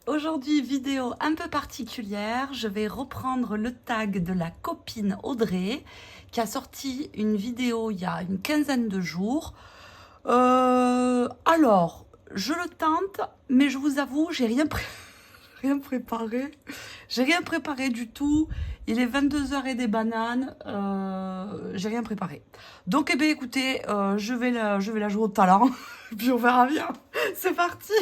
Aujourd'hui, vidéo un peu particulière. Je vais reprendre le tag de la copine Audrey qui a sorti une vidéo il y a une quinzaine de jours. Alors, je le tente, mais je vous avoue, j'ai rien préparé. J'ai rien préparé du tout. Il est 22h et des bananes. J'ai rien préparé. Donc, eh bien, écoutez, je vais la jouer au talent. Puis on verra bien. C'est parti.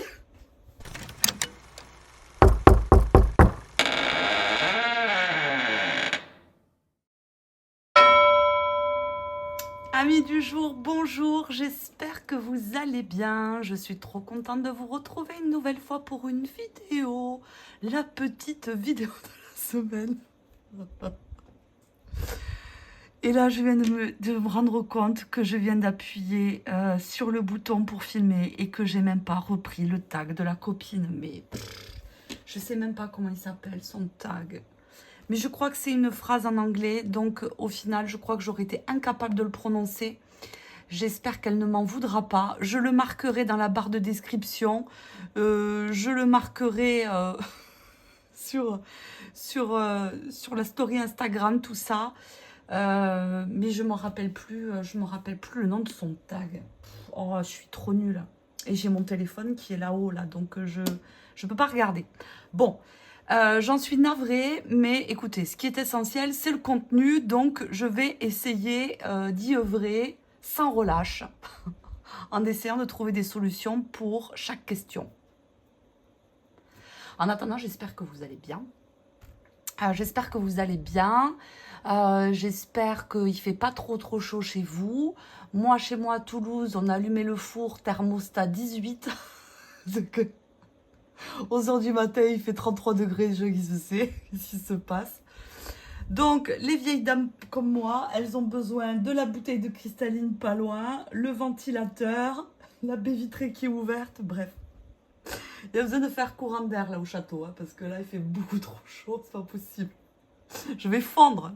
Amis du jour, bonjour, j'espère que vous allez bien. Je suis trop contente de vous retrouver une nouvelle fois pour une vidéo. La petite vidéo de la semaine. Et là, je viens de me rendre compte que je viens d'appuyer sur le bouton pour filmer et que j'ai même pas repris le tag de la copine. Mais je sais même pas comment il s'appelle, son tag. Mais je crois que c'est une phrase en anglais, donc au final, je crois que j'aurais été incapable de le prononcer. J'espère qu'elle ne m'en voudra pas. Je le marquerai dans la barre de description. Je le marquerai sur la story Instagram, tout ça. Mais je ne me rappelle plus le nom de son tag. Oh, je suis trop nulle. Et j'ai mon téléphone qui est là-haut, là, donc je ne peux pas regarder. Bon. J'en suis navrée, mais écoutez, ce qui est essentiel, c'est le contenu, donc je vais essayer d'y œuvrer sans relâche, en essayant de trouver des solutions pour chaque question. En attendant, j'espère que vous allez bien. J'espère que vous allez bien. J'espère qu'il ne fait pas trop chaud chez vous. Moi, chez moi à Toulouse, on a allumé le four thermostat 18. Aux heures du matin, il fait 33 degrés, je sais ce qui se passe. Donc, les vieilles dames comme moi, elles ont besoin de la bouteille de cristalline pas loin, le ventilateur, la baie vitrée qui est ouverte, bref. Il y a besoin de faire courant d'air là au château, hein, parce que là, il fait beaucoup trop chaud, c'est pas possible. Je vais fondre.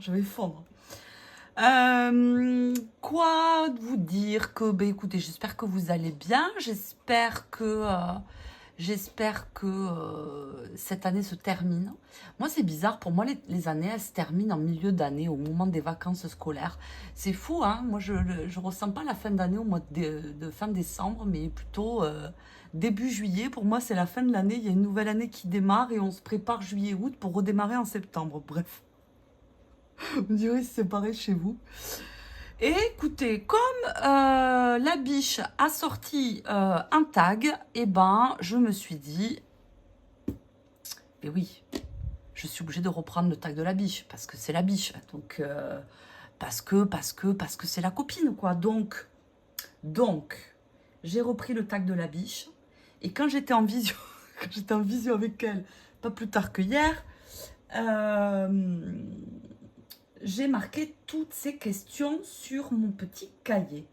Quoi vous dire que, ben écoutez, j'espère que vous allez bien, j'espère que cette année se termine. Moi, c'est bizarre. Pour moi, les années, elles se terminent en milieu d'année, au moment des vacances scolaires. C'est fou, hein. Moi, je ne ressens pas la fin d'année au mois de fin décembre, mais plutôt début juillet. Pour moi, c'est la fin de l'année. Il y a une nouvelle année qui démarre et on se prépare juillet-août pour redémarrer en septembre. Bref. Vous me direz si c'est pareil chez vous. Et écoutez, comme la biche a sorti un tag, eh ben, je me suis dit, eh oui, je suis obligée de reprendre le tag de la biche, parce que c'est la biche. Donc, parce que c'est la copine, quoi. Donc, j'ai repris le tag de la biche. Et quand j'étais en visio, avec elle, pas plus tard que hier, j'ai marqué toutes ces questions sur mon petit cahier.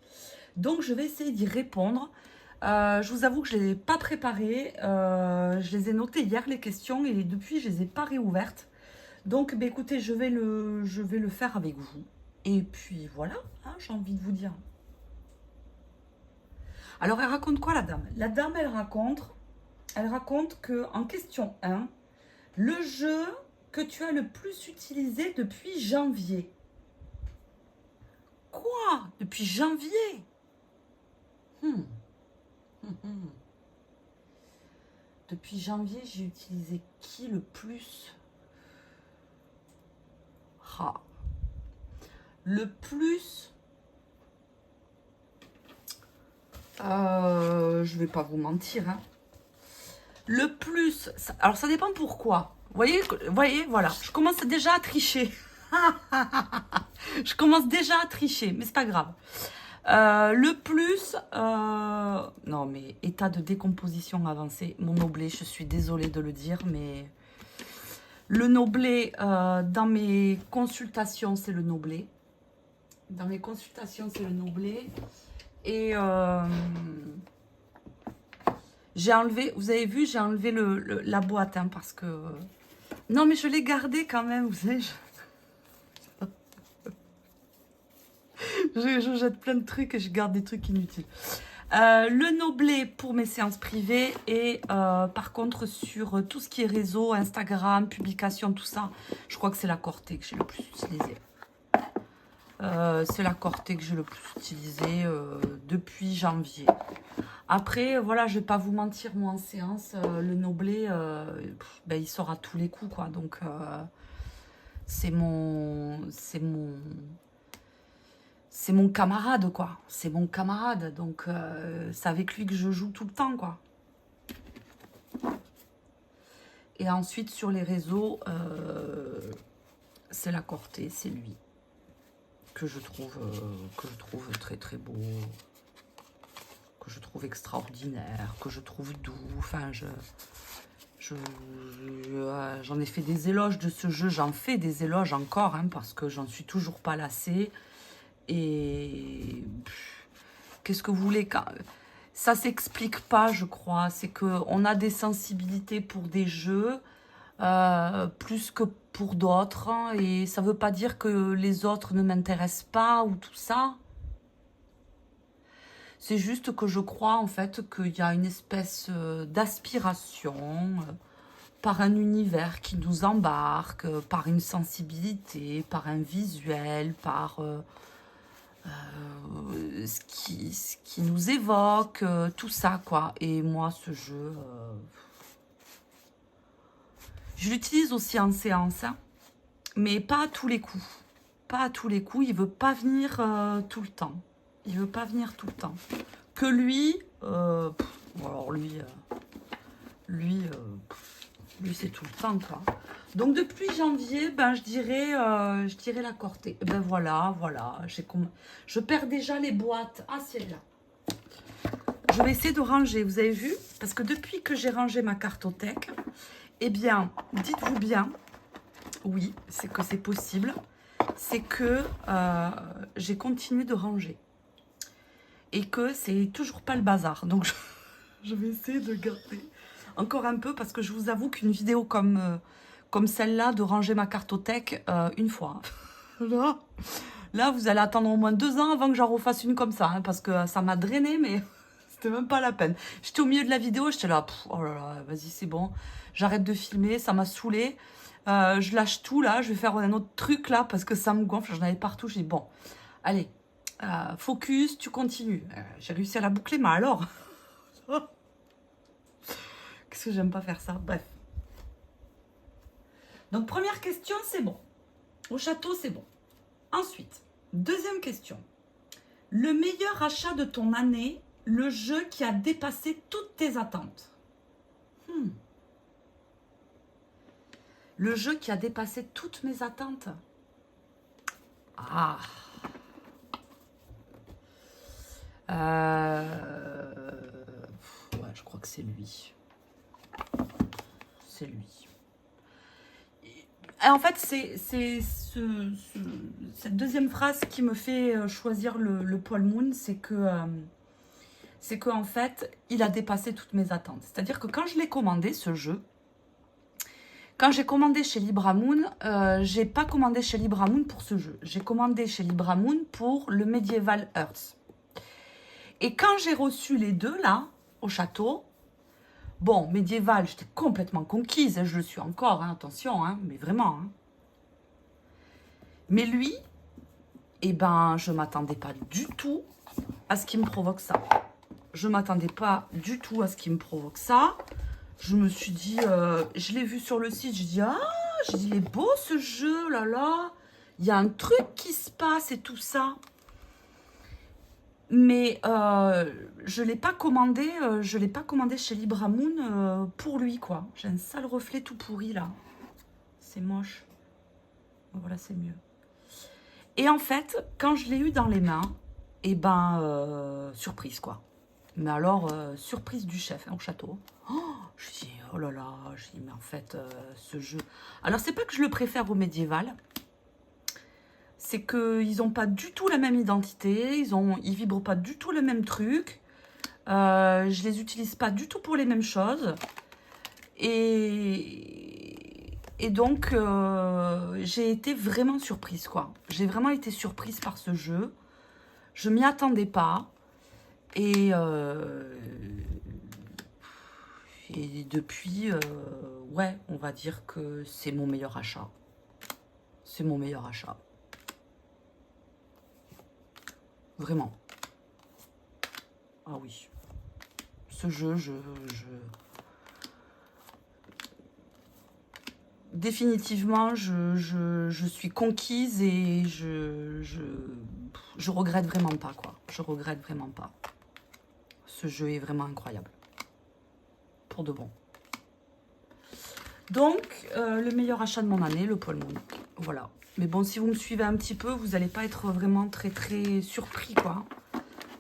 Donc, je vais essayer d'y répondre. Je vous avoue que je ne les ai pas préparées. Je les ai notées hier, les questions, et depuis, je ne les ai pas réouvertes. Donc, bah, écoutez, je vais le faire avec vous. Et puis, voilà, hein, j'ai envie de vous dire. Alors, elle raconte quoi, la dame? La dame, elle raconte qu'en question 1, le jeu que tu as le plus utilisé depuis janvier. Quoi? Depuis janvier? Depuis janvier, j'ai utilisé qui le plus? Le plus... je vais pas vous mentir, hein. Le plus... Alors, ça dépend pourquoi. Vous voyez, voilà. Je commence déjà à tricher. Je commence déjà à tricher, mais c'est pas grave. Le plus... non, mais état de décomposition avancé. Mon noblet, je suis désolée de le dire, mais... Le noblet, dans mes consultations, c'est le noblet. Dans mes consultations, c'est le noblet. Et... j'ai enlevé, vous avez vu, j'ai enlevé la boîte, hein, parce que... Non, mais je l'ai gardé quand même, vous savez. Je jette plein de trucs et je garde des trucs inutiles. Le Noblet pour mes séances privées et par contre sur tout ce qui est réseau, Instagram, publication, tout ça, je crois que c'est la Corté que j'ai le plus utilisé. C'est la Corté que j'ai le plus utilisé depuis janvier. Après, voilà, je vais pas vous mentir, moi en séance, le Noblet, ben, il sort à tous les coups, quoi. Donc, c'est mon camarade, quoi. C'est mon camarade. Donc, c'est avec lui que je joue tout le temps, quoi. Et ensuite, sur les réseaux, c'est la Corté, c'est lui. Que je trouve très, très beau. Que je trouve extraordinaire. Que je trouve doux. Enfin, j'en ai fait des éloges de ce jeu. J'en fais des éloges encore, hein, parce que j'en suis toujours pas lassée. Et qu'est-ce que vous voulez quand... Ça s'explique pas, je crois. C'est qu'on a des sensibilités pour des jeux plus que pour d'autres. Et ça veut pas dire que les autres ne m'intéressent pas ou tout ça. C'est juste que je crois en fait qu'il y a une espèce d'aspiration par un univers qui nous embarque, par une sensibilité, par un visuel, par... ce qui nous évoque, tout ça, quoi. Et moi, ce jeu, je l'utilise aussi en séance, hein, mais pas à tous les coups. Pas à tous les coups, il veut pas venir tout le temps. Il veut pas venir tout le temps. Que lui, alors lui, c'est tout le temps, quoi. Donc depuis janvier, ben je dirais la Corté. Ben voilà, je perds déjà les boîtes. Ah, c'est là. Je vais essayer de ranger, vous avez vu? Parce que depuis que j'ai rangé ma cartothèque, eh bien, dites-vous bien, oui, c'est que c'est possible, c'est que j'ai continué de ranger. Et que c'est toujours pas le bazar. Donc je vais essayer de garder encore un peu parce que je vous avoue qu'une vidéo comme celle-là, de ranger ma cartothèque une fois. Là, vous allez attendre au moins 2 ans avant que j'en refasse une comme ça, hein, parce que ça m'a drainé, mais c'était même pas la peine. J'étais au milieu de la vidéo, j'étais là, oh là là, vas-y, c'est bon, j'arrête de filmer, ça m'a saoulé. Je lâche tout là, je vais faire un autre truc là, parce que ça me gonfle, j'en avais partout. J'ai dit, bon, allez, focus, tu continues. J'ai réussi à la boucler, mais alors qu'est-ce que j'aime pas faire ça? Bref. Donc, première question, c'est bon. Au château, c'est bon. Ensuite, deuxième question. Le meilleur achat de ton année, le jeu qui a dépassé toutes tes attentes. Le jeu qui a dépassé toutes mes attentes. Ah. Ouais, je crois que c'est lui. C'est lui. Et en fait, c'est cette deuxième phrase qui me fait choisir le Poil Moon, c'est que en fait, il a dépassé toutes mes attentes. C'est-à-dire que quand je l'ai commandé, ce jeu, quand j'ai commandé chez Libramoon, j'ai pas commandé chez Libramoon pour ce jeu. J'ai commandé chez Libramoon pour le Medieval Earth. Et quand j'ai reçu les deux, là, au château, bon, médiéval, j'étais complètement conquise, hein, je le suis encore, hein, attention, hein, mais vraiment. Hein. Mais lui, eh ben, je ne m'attendais pas du tout à ce qui me provoque ça. Je ne m'attendais pas du tout à ce qui me provoque ça. Je me suis dit, je l'ai vu sur le site, je dis, il est beau ce jeu, là là. Il y a un truc qui se passe et tout ça. Mais je ne l'ai pas commandé, chez Libramoon pour lui, quoi. J'ai un sale reflet tout pourri, là. C'est moche. Voilà, c'est mieux. Et en fait, quand je l'ai eu dans les mains, eh ben, surprise, quoi. Mais alors, surprise du chef, hein, au château. Oh, je dis, oh là là, je dis, mais en fait, ce jeu... Alors, c'est pas que je le préfère au médiéval, c'est qu'ils n'ont pas du tout la même identité, ils vibrent pas du tout le même truc, je les utilise pas du tout pour les mêmes choses, et donc j'ai été vraiment surprise, quoi. J'ai vraiment été surprise par ce jeu, je m'y attendais pas, Et, et depuis, ouais, on va dire que c'est mon meilleur achat. C'est mon meilleur achat. Vraiment. Ah oui. Ce jeu, définitivement, je suis conquise et je regrette vraiment pas, quoi. Je regrette vraiment pas. Ce jeu est vraiment incroyable. Pour de bon. Donc, le meilleur achat de mon année, le Paul Moon. Voilà. Mais bon, si vous me suivez un petit peu, vous n'allez pas être vraiment très, très surpris, quoi.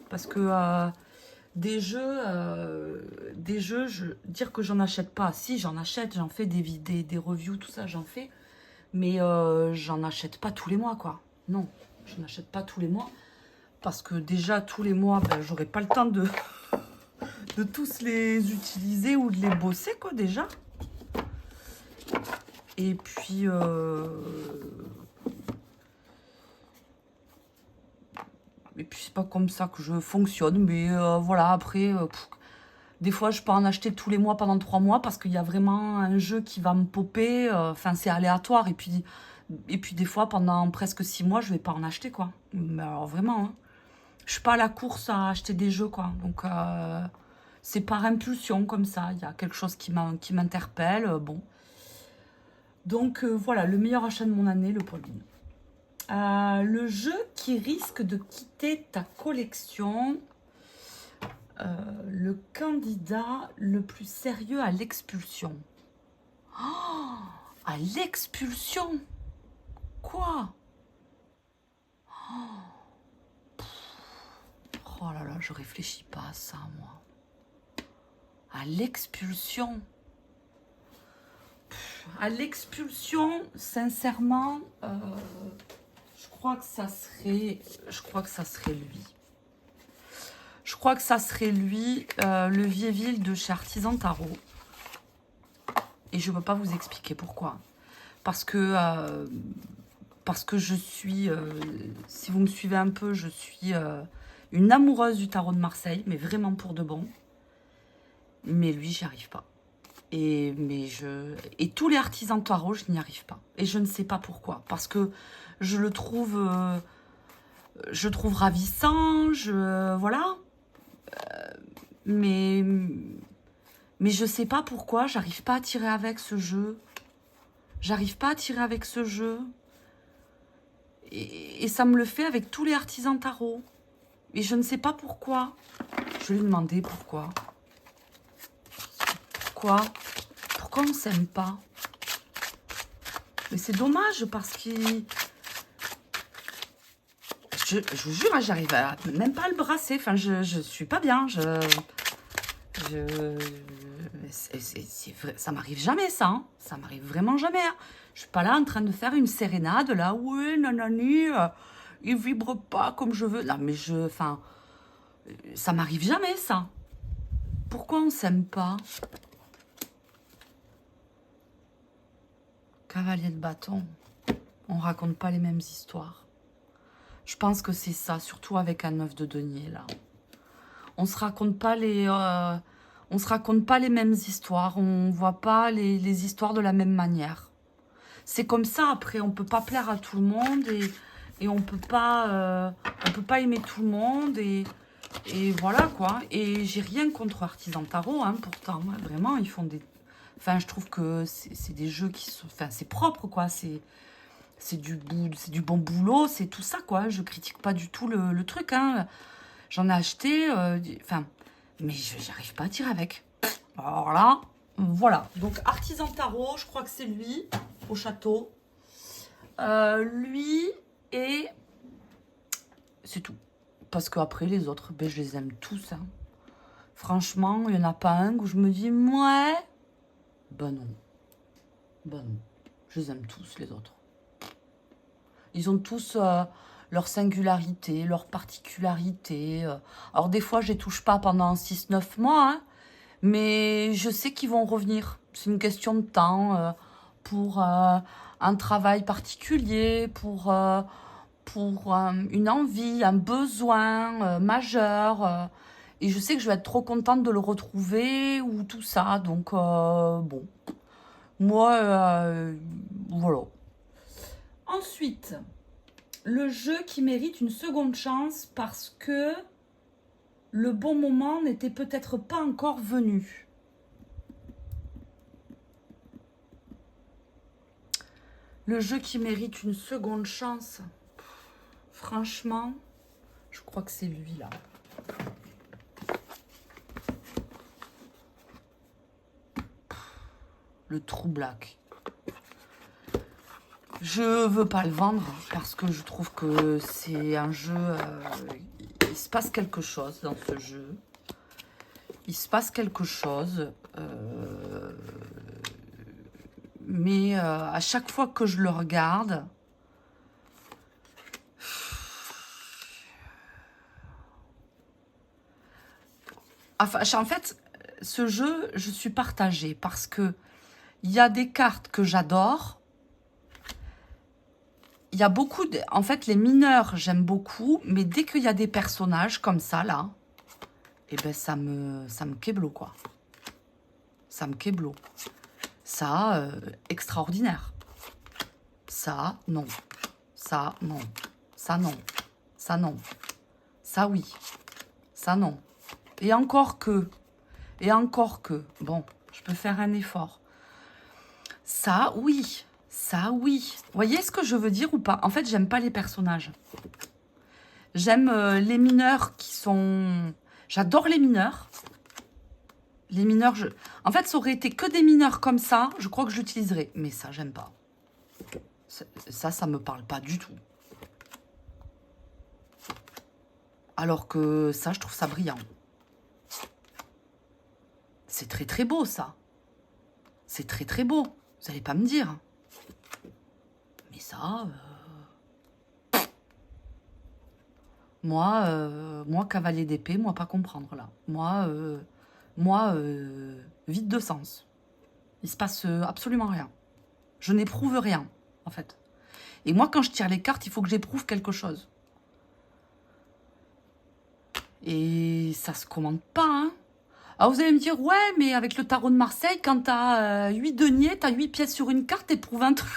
Parce que des jeux, dire que j'en achète pas. Si, j'en achète, j'en fais des reviews, tout ça, j'en fais. Mais j'en achète pas tous les mois, quoi. Non, je n'achète pas tous les mois. Parce que déjà, tous les mois, ben, j'aurai pas le temps de tous les utiliser ou de les bosser, quoi, déjà. Et puis, c'est pas comme ça que je fonctionne. Mais voilà, après, des fois, je peux en acheter tous les mois pendant 3 mois parce qu'il y a vraiment un jeu qui va me popper. Enfin, c'est aléatoire. Et puis, des fois, pendant presque 6 mois, je vais pas en acheter, quoi. Mais alors, vraiment, hein. Je suis pas à la course à acheter des jeux, quoi. Donc, c'est par impulsion, comme ça. Il y a quelque chose qui m'interpelle. Bon. Donc, voilà, le meilleur achat de mon année, le Paul Bean. Le jeu qui risque de quitter ta collection, le candidat le plus sérieux à l'expulsion. Oh, à l'expulsion? Quoi? Oh là là, je réfléchis pas à ça, moi. À l'expulsion? À l'expulsion, sincèrement, je crois que ça serait lui. Je crois que ça serait lui, le Vieilleville de chez Artisan Tarot. Et je ne peux pas vous expliquer pourquoi. Parce que je suis, si vous me suivez un peu, je suis une amoureuse du tarot de Marseille, mais vraiment pour de bon. Mais lui, j'y arrive pas. Et tous les artisans tarot, je n'y arrive pas. Et je ne sais pas pourquoi. Parce que je le trouve, ravissant, voilà. Mais je sais pas pourquoi, j'arrive pas à tirer avec ce jeu. J'arrive pas à tirer avec ce jeu. Et ça me le fait avec tous les artisans tarot. Et je ne sais pas pourquoi. Je lui ai demandé pourquoi. Pourquoi on s'aime pas? Mais c'est dommage parce qu'il... Je vous jure, hein, j'arrive même pas à le brasser. Enfin, je suis pas bien. C'est vrai, ça m'arrive jamais, ça. Hein. Ça m'arrive vraiment jamais. Hein. Je suis pas là en train de faire une sérénade, là. Oui, nanani, il vibre pas comme je veux. Non, mais enfin, ça m'arrive jamais, ça. Pourquoi on s'aime pas? Cavalier de bâton. On raconte pas les mêmes histoires. Je pense que c'est ça, surtout avec un 9 de denier, là. On se raconte pas les mêmes histoires. On voit pas les histoires de la même manière. C'est comme ça, après, on peut pas plaire à tout le monde et on peut pas aimer tout le monde et voilà, quoi. Et j'ai rien contre Artisan Tarot, hein, pourtant. Hein, vraiment, ils font des... Enfin, je trouve que c'est des jeux qui sont... Enfin, c'est propre, quoi. C'est du bon boulot, c'est tout ça, quoi. Je critique pas du tout le truc, hein. J'en ai acheté, enfin, mais j'y arrive pas à tirer avec. Alors là, voilà. Donc, Artisan Tarot, je crois que c'est lui, au château. Lui et... C'est tout. Parce qu'après, les autres, ben, je les aime tous. Hein. Franchement, il n'y en a pas un où je me dis, ouais, ben non. Ben non. Je les aime tous, les autres. Ils ont tous leur singularité, leur particularité. Alors, des fois, je les touche pas pendant 6-9 mois, hein, mais je sais qu'ils vont revenir. C'est une question de temps pour un travail particulier, pour une envie, un besoin majeur. Et je sais que je vais être trop contente de le retrouver ou tout ça. Donc, bon. Moi, voilà. Ensuite, le jeu qui mérite une seconde chance parce que le bon moment n'était peut-être pas encore venu. Le jeu qui mérite une seconde chance, franchement, je crois que c'est lui là. Le True Black. Je veux pas le vendre parce que je trouve que c'est un jeu... il se passe quelque chose dans ce jeu. Il se passe quelque chose. Mais à chaque fois que je le regarde... Enfin, en fait, ce jeu, je suis partagée parce que il y a des cartes que j'adore. Il y a beaucoup de... En fait, les mineurs, j'aime beaucoup. Mais dès qu'il y a des personnages comme ça, là, eh ben, ça me kéblo, quoi. Ça me kéblo. Ça, extraordinaire. Ça, non. Ça, non. Ça, non. Ça, non. Ça, oui. Ça, non. Et encore que. Et encore que. Bon, je peux faire un effort. Ça, oui. Ça, oui. Vous voyez ce que je veux dire ou pas? En fait, j'aime pas les personnages. J'aime les mineurs qui sont... J'adore les mineurs. Les mineurs, en fait, ça aurait été que des mineurs comme ça, je crois que j'utiliserais. Mais ça, j'aime pas. Ça me parle pas du tout. Alors que ça, je trouve ça brillant. C'est très très beau, ça. C'est très très beau. Vous n'allez pas me dire. Mais ça... Moi, cavalier d'épée, moi, pas comprendre, là. Moi, vide de sens. Il se passe absolument rien. Je n'éprouve rien, en fait. Et moi, quand je tire les cartes, il faut que j'éprouve quelque chose. Et ça se commande pas, hein. Alors, vous allez me dire, ouais, mais avec le tarot de Marseille, quand t'as 8 deniers, t'as 8 pièces sur une carte, t'éprouves un truc.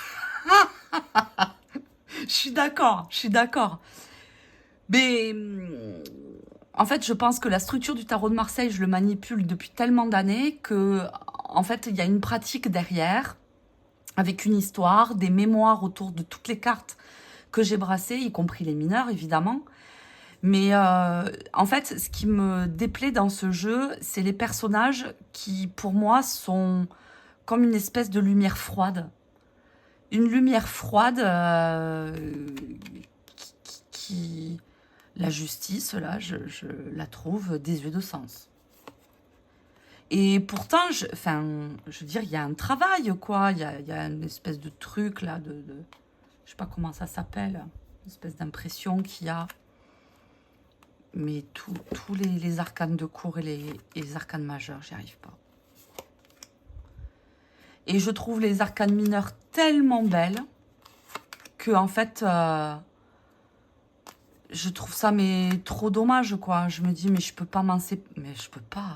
Je suis d'accord, je suis d'accord. Mais en fait, je pense que la structure du tarot de Marseille, je le manipule depuis tellement d'années que, en fait, il y a une pratique derrière, avec une histoire, des mémoires autour de toutes les cartes que j'ai brassées, y compris les mineurs, évidemment. Mais en fait, ce qui me déplaît dans ce jeu, c'est les personnages qui, pour moi, sont comme une espèce de lumière froide. Une lumière froide qui... La justice, là, je la trouve désuet de sens. Et pourtant, je veux dire, il y a un travail, quoi. Il y a une espèce de truc, là, je sais pas comment ça s'appelle, une espèce d'impression qu'il y a. Mais tous les arcanes de cour et les arcanes majeurs, j'y arrive pas. Et je trouve les arcanes mineures tellement belles que, en fait, je trouve ça mais trop dommage, quoi. Je me dis, mais je peux pas m'en séparer. Mais je peux pas.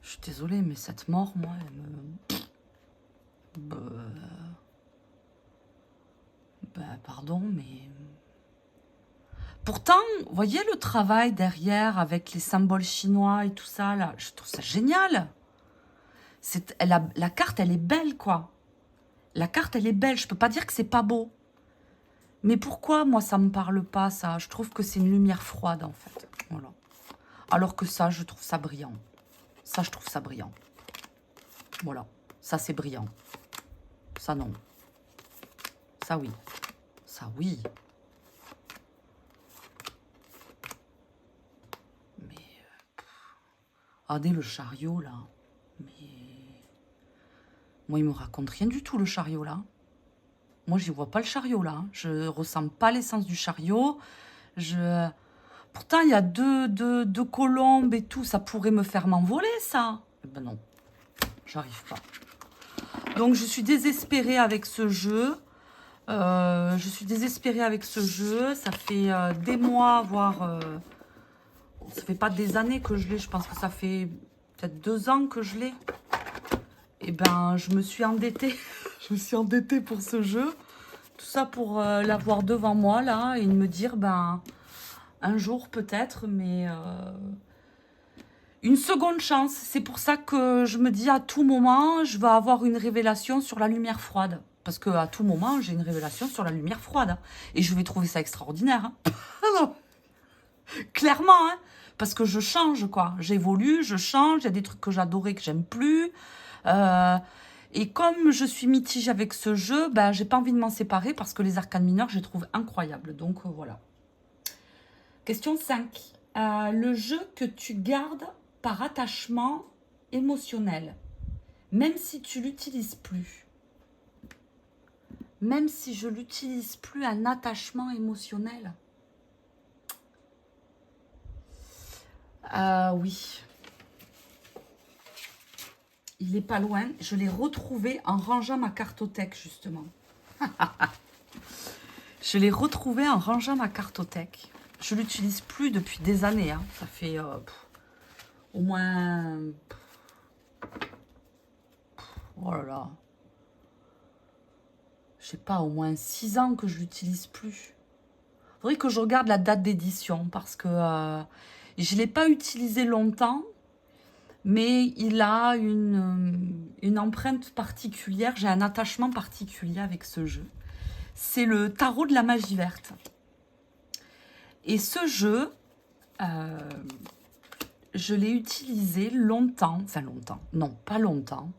Je suis désolée, mais cette mort, moi, elle me... pardon, mais... Pourtant, vous voyez le travail derrière avec les symboles chinois et tout ça, là, je trouve ça génial. La carte, elle est belle, quoi. La carte, elle est belle. Je peux pas dire que c'est pas beau. Mais pourquoi, moi, ça me parle pas, ça? Je trouve que c'est une lumière froide, en fait. Voilà. Alors que ça, je trouve ça brillant. Ça, je trouve ça brillant. Voilà. Ça, c'est brillant. Ça, non. Ça, oui. Ça, oui. Mais... regardez le chariot, là. Mais... moi, il me raconte rien du tout, le chariot, là. Moi, j'y vois pas le chariot, là. Je ressens pas l'essence du chariot. Pourtant, il y a deux colombes et tout. Ça pourrait me faire m'envoler, ça. Eh ben non, j'arrive pas. Donc, je suis désespérée avec ce jeu. Je suis désespérée avec ce jeu. Ça fait des mois, voire Ça fait pas des années que je l'ai. Je pense que ça fait peut-être 2 ans que je l'ai. Et ben, je me suis endettée. Je me suis endettée pour ce jeu. Tout ça pour l'avoir devant moi, là. Et me dire, ben, un jour peut-être, mais... une seconde chance. C'est pour ça que je me dis à tout moment, je vais avoir une révélation sur la lumière froide. Parce qu'à tout moment, j'ai une révélation sur la lumière froide. Et je vais trouver ça extraordinaire. Hein. Non. Clairement, hein. Parce que je change, quoi. J'évolue, je change. Il y a des trucs que j'adorais que j'aime plus. Et comme je suis mitigée avec ce jeu, ben, j'ai pas envie de m'en séparer parce que les arcanes mineures, je les trouve incroyables. Donc, voilà. Question 5. Le jeu que tu gardes par attachement émotionnel, même si tu l'utilises plus. Même si je l'utilise plus, un attachement émotionnel. Oui. Il est pas loin. Je l'ai retrouvé en rangeant ma cartothèque, justement. Je l'ai retrouvé en rangeant ma cartothèque. Je l'utilise plus depuis des années. Hein. Ça fait au moins... oh là là. Je sais pas, au moins 6 ans que je l'utilise plus. Il faudrait que je regarde la date d'édition parce que je ne l'ai pas utilisé longtemps, mais il a une empreinte particulière. J'ai un attachement particulier avec ce jeu. C'est le tarot de la magie verte. Et ce jeu, je l'ai utilisé longtemps, enfin longtemps, non pas longtemps,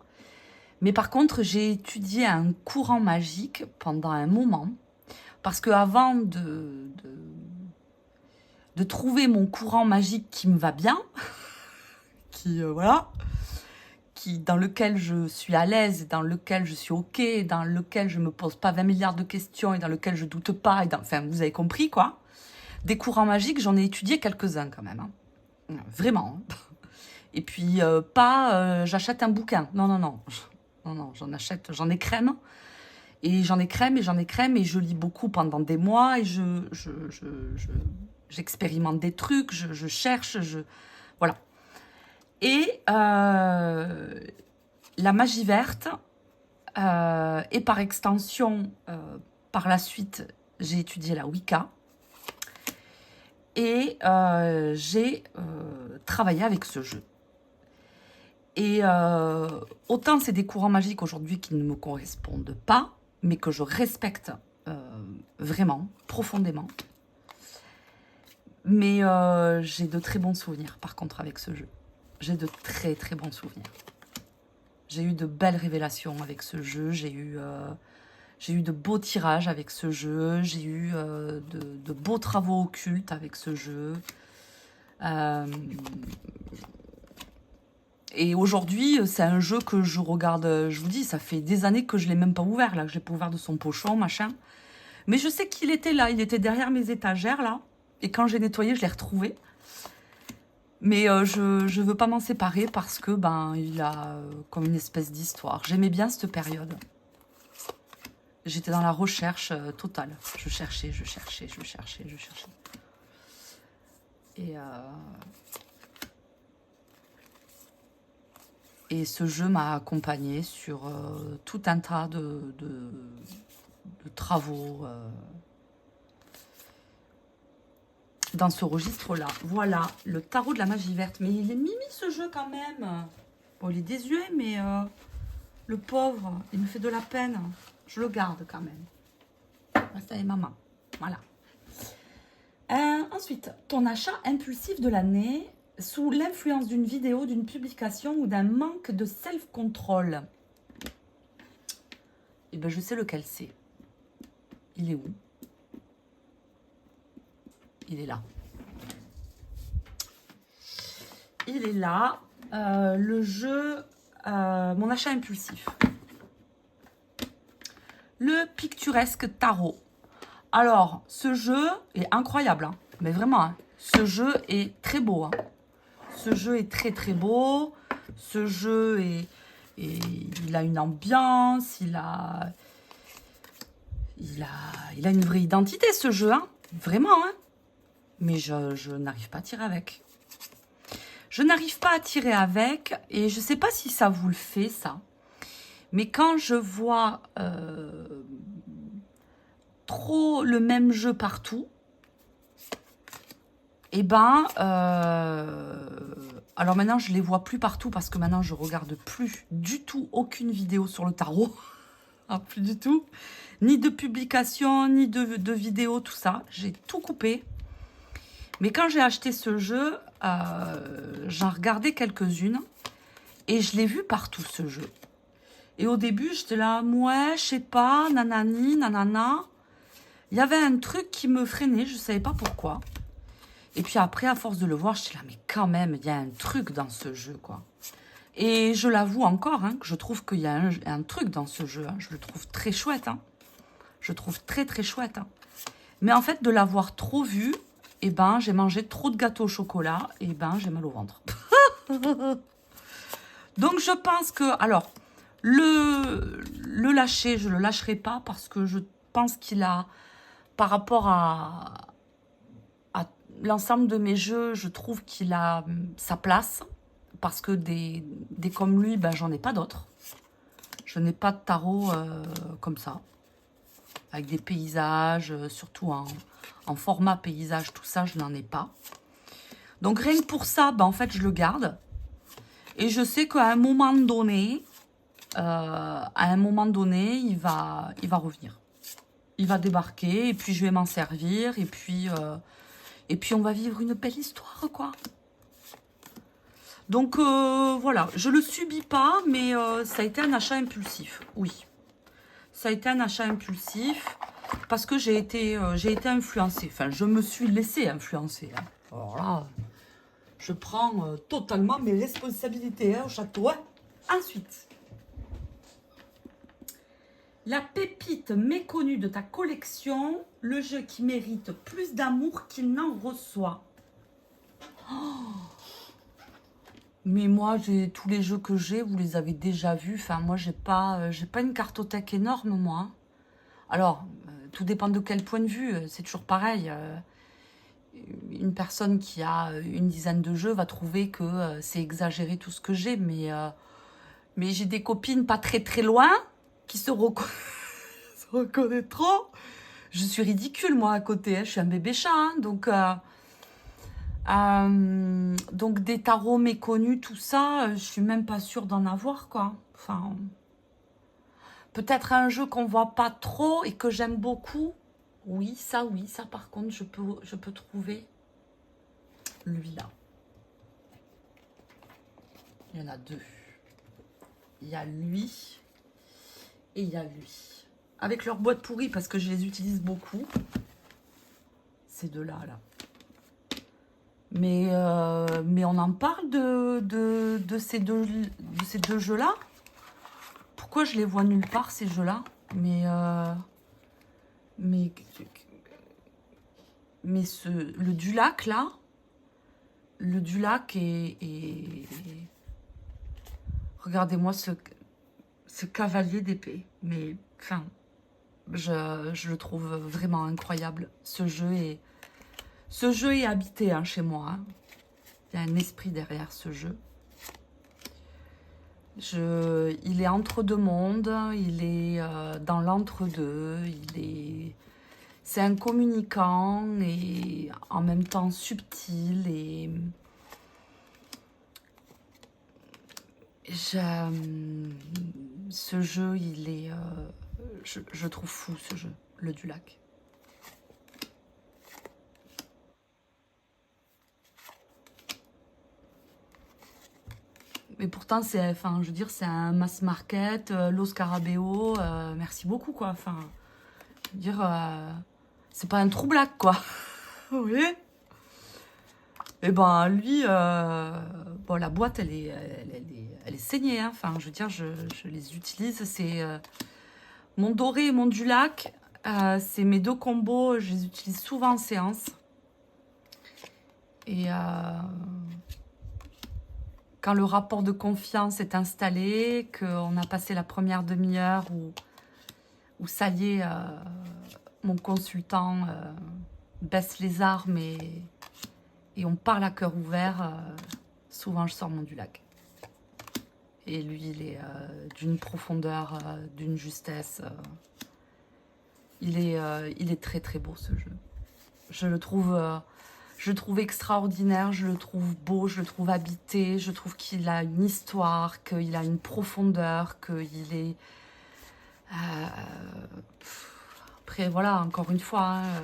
mais par contre j'ai étudié un courant magique pendant un moment, parce que avant de trouver mon courant magique qui me va bien, qui voilà, dans lequel je suis à l'aise, dans lequel je suis ok, dans lequel je me pose pas 20 milliards de questions et dans lequel je doute pas, et enfin vous avez compris quoi. Des courants magiques, j'en ai étudié quelques-uns quand même, hein. Vraiment. Et puis j'achète un bouquin. Non, non, non. Non, non, j'en ai crème. Et j'en ai crème et j'en ai crème et je lis beaucoup pendant des mois et j'expérimente des trucs, je cherche, voilà. Et la magie verte, et par extension, par la suite, j'ai étudié la Wicca. Et j'ai travaillé avec ce jeu. Et autant c'est des courants magiques aujourd'hui qui ne me correspondent pas, mais que je respecte vraiment, profondément. Mais j'ai de très bons souvenirs, par contre, avec ce jeu. J'ai de très, très bons souvenirs. J'ai eu de belles révélations avec ce jeu. J'ai eu de beaux tirages avec ce jeu. J'ai eu de beaux travaux occultes avec ce jeu. Et aujourd'hui, c'est un jeu que je regarde, je vous dis, ça fait des années que je ne l'ai même pas ouvert, là, que je l'ai pas ouvert de son pochon, machin. Mais je sais qu'il était là, il était derrière mes étagères, là. Et quand j'ai nettoyé, je l'ai retrouvé. Mais je ne veux pas m'en séparer parce que, ben, il a comme une espèce d'histoire. J'aimais bien cette période. J'étais dans la recherche totale. Je cherchais. Et ce jeu m'a accompagnée sur tout un tas de travaux dans ce registre-là. Voilà, le tarot de la magie verte. Mais il est mimi ce jeu quand même. Bon, il est désuet, mais le pauvre, il me fait de la peine. Je le garde quand même. Reste avec maman. Voilà. Ensuite, ton achat impulsif de l'année sous l'influence d'une vidéo, d'une publication ou d'un manque de self-control. Eh bien, je sais lequel c'est. Il est où? Il est là. Il est là. Le jeu, mon achat impulsif. Le picturesque tarot. Alors, ce jeu est incroyable, hein, mais vraiment, hein, ce jeu est très beau. Hein. Ce jeu est très très beau. Ce jeu il a une ambiance, il a une vraie identité, ce jeu, hein, vraiment. Hein. Mais je n'arrive pas à tirer avec. Je n'arrive pas à tirer avec, et je ne sais pas si ça vous le fait, ça. Mais quand je vois trop le même jeu partout, et ben, alors maintenant je les vois plus partout parce que maintenant je regarde plus du tout aucune vidéo sur le tarot, ah, plus du tout, ni de publication, ni de vidéo, tout ça, j'ai tout coupé. Mais quand j'ai acheté ce jeu, j'en regardais quelques-unes et je l'ai vu partout ce jeu. Et au début j'étais là, ouais, je sais pas, nanani, nanana. Il y avait un truc qui me freinait, je ne savais pas pourquoi. Et puis après, à force de le voir, je suis là, mais quand même, il y a un truc dans ce jeu, quoi. Et je l'avoue encore, hein, que je trouve qu'il y a un truc dans ce jeu. Hein. Je le trouve très chouette. Hein. Je le trouve très, très chouette. Hein. Mais en fait, de l'avoir trop vu, eh ben, j'ai mangé trop de gâteaux au chocolat, et ben, j'ai mal au ventre. Donc, je pense que... Alors, le lâcher, je ne le lâcherai pas parce que je pense qu'il a, par rapport à l'ensemble de mes jeux, je trouve qu'il a sa place. Parce que des comme lui, ben, j'en ai pas d'autres. Je n'ai pas de tarot comme ça. Avec des paysages, surtout en format paysage, tout ça, je n'en ai pas. Donc rien que pour ça, ben, en fait, je le garde. Et je sais qu'à un moment donné, il va revenir. Il va débarquer et puis je vais m'en servir. Et puis on va vivre une belle histoire, quoi. Donc voilà, je le subis pas, mais ça a été un achat impulsif, oui. Ça a été un achat impulsif parce que j'ai été influencée. Enfin, je me suis laissée influencer. Hein. Alors là, je prends totalement mes responsabilités hein, au château. Hein. Ensuite, la pépite méconnue de ta collection, le jeu qui mérite plus d'amour qu'il n'en reçoit. Oh, mais moi, tous les jeux que j'ai, vous les avez déjà vus. Enfin, moi, j'ai pas une cartothèque énorme, moi. Alors, tout dépend de quel point de vue. C'est toujours pareil. Une personne qui a une dizaine de jeux va trouver que c'est exagéré tout ce que j'ai. Mais j'ai des copines pas très très loin qui se reconnaîtront. Je suis ridicule, moi, à côté. Hein. Je suis un bébé chat. Hein, donc des tarots méconnus, tout ça, je suis même pas sûre d'en avoir, quoi. Enfin, peut-être un jeu qu'on voit pas trop et que j'aime beaucoup. Oui, ça par contre, je peux trouver lui là. Il y en a deux. Il y a lui et il y a lui. Avec leur boîte pourrie parce que je les utilise beaucoup. Ces deux-là, là. Mais on en parle de ces deux jeux-là. Pourquoi je les vois nulle part, ces jeux-là? Mais le Dulac, là, le Dulac est... Regardez-moi ce cavalier d'épée. Mais, enfin, je le trouve vraiment incroyable. Ce jeu est habité hein, chez moi. Hein. Il y a un esprit derrière ce jeu. Il est entre deux mondes, il est dans l'entre-deux, c'est un communicant et en même temps subtil et ce jeu, il est, je trouve fou ce jeu, le Dulac. Mais pourtant, c'est un mass market, Los Scarabeo, merci beaucoup, quoi. Enfin, je veux dire, c'est pas un troublac, quoi. Oui. Et ben, lui, bon, la boîte, elle est saignée, hein. Enfin, je veux dire, je les utilise. C'est mon doré et mon Dulac. C'est mes deux combos, je les utilise souvent en séance. Et... quand le rapport de confiance est installé, qu'on a passé la première demi-heure où ça y est, mon consultant baisse les armes et et on parle à cœur ouvert, souvent je sors mon du lac. Et lui, il est d'une profondeur, d'une justesse. Il est très très beau ce jeu. Je le trouve extraordinaire, je le trouve beau, je le trouve habité, je trouve qu'il a une histoire, qu'il a une profondeur, qu'il est... Après, voilà, encore une fois, hein,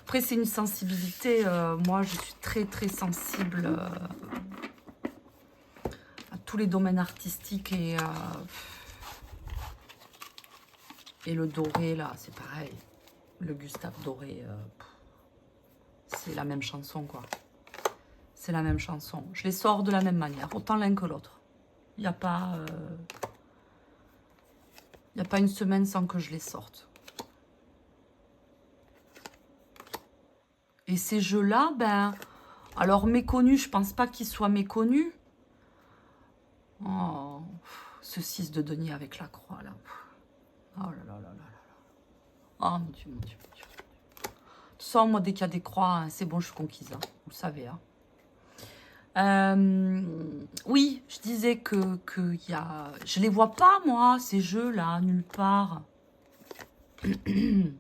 après c'est une sensibilité, moi je suis très très sensible à tous les domaines artistiques et le doré là, c'est pareil, le Gustave Doré, c'est la même chanson quoi, c'est la même chanson, je les sors de la même manière, autant l'un que l'autre, il n'y a pas une semaine sans que je les sorte. Et ces jeux-là, ben, alors méconnus, je pense pas qu'ils soient méconnus. Oh, ce 6 de denier avec la croix, là. Oh là là là là là. Oh mon Dieu, mon Dieu, mon Dieu. De toute façon, moi, dès qu'il y a des croix, hein, c'est bon, je suis conquise, hein, vous le savez. Hein. Oui, je disais que y a... Je les vois pas, moi, ces jeux-là, nulle part. Je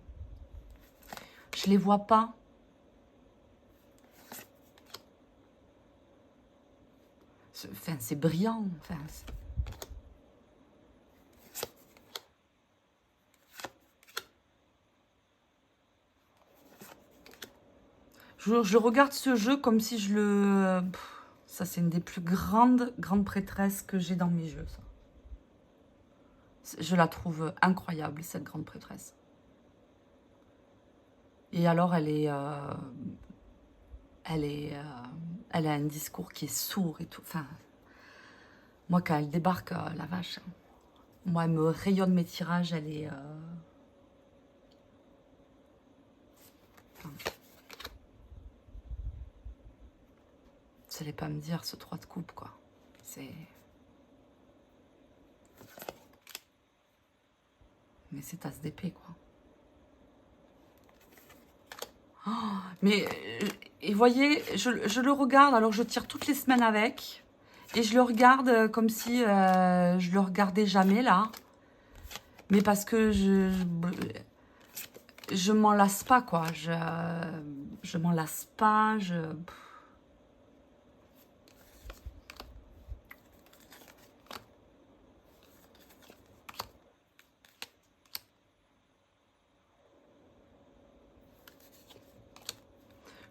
les vois pas. Enfin, c'est brillant. Enfin, je regarde ce jeu comme si je le... Ça, c'est une des plus grandes prêtresses que j'ai dans mes jeux, ça. Je la trouve incroyable, cette grande prêtresse. Et alors, elle a un discours qui est sourd et tout. Enfin, moi, quand elle débarque, la vache, moi, elle me rayonne mes tirages, elle est... Enfin, vous allez pas me dire ce 3 de coupe, quoi. C'est... Mais c'est tasse d'épée, quoi. Oh, mais, et voyez, je le regarde, alors je tire toutes les semaines avec, et je le regarde comme si je le regardais jamais, là. Mais parce que je m'en lasse pas, quoi. Je m'en lasse pas,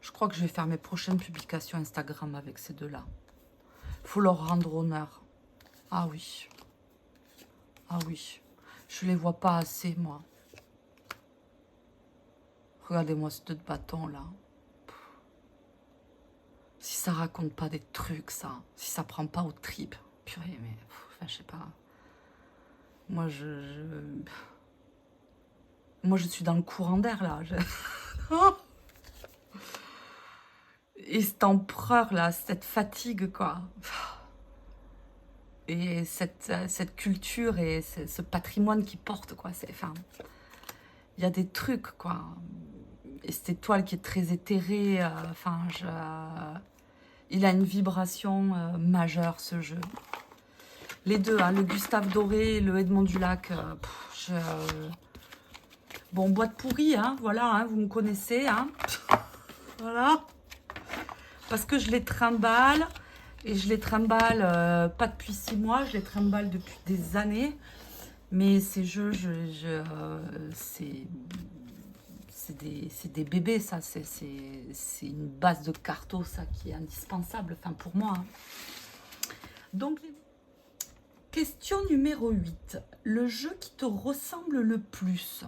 Je crois que je vais faire mes prochaines publications Instagram avec ces deux-là. Faut leur rendre honneur. Ah oui. Ah oui. Je les vois pas assez, moi. Regardez-moi ce deux de bâton, là. Si ça raconte pas des trucs, ça. Si ça prend pas aux tripes. Purée, mais... Enfin, je sais pas. Moi, Moi, je suis dans le courant d'air, là. Et cet empereur, là, cette fatigue, quoi. Et cette culture et ce patrimoine qu'il porte, quoi. Enfin, il y a des trucs, quoi. Et cette étoile qui est très éthérée, enfin, il a une vibration majeure, ce jeu. Les deux, hein, le Gustave Doré et le Edmond du Lac. Bon, boîte pourrie, hein, voilà, hein, vous me connaissez, hein. Voilà. Parce que je les trimballe, et je les trimballe pas depuis 6 mois, je les trimballe depuis des années. Mais ces jeux, c'est des bébés, ça. C'est une base de carto, ça, qui est indispensable, enfin, pour moi. Hein. Donc, question numéro 8. Le jeu qui te ressemble le plus.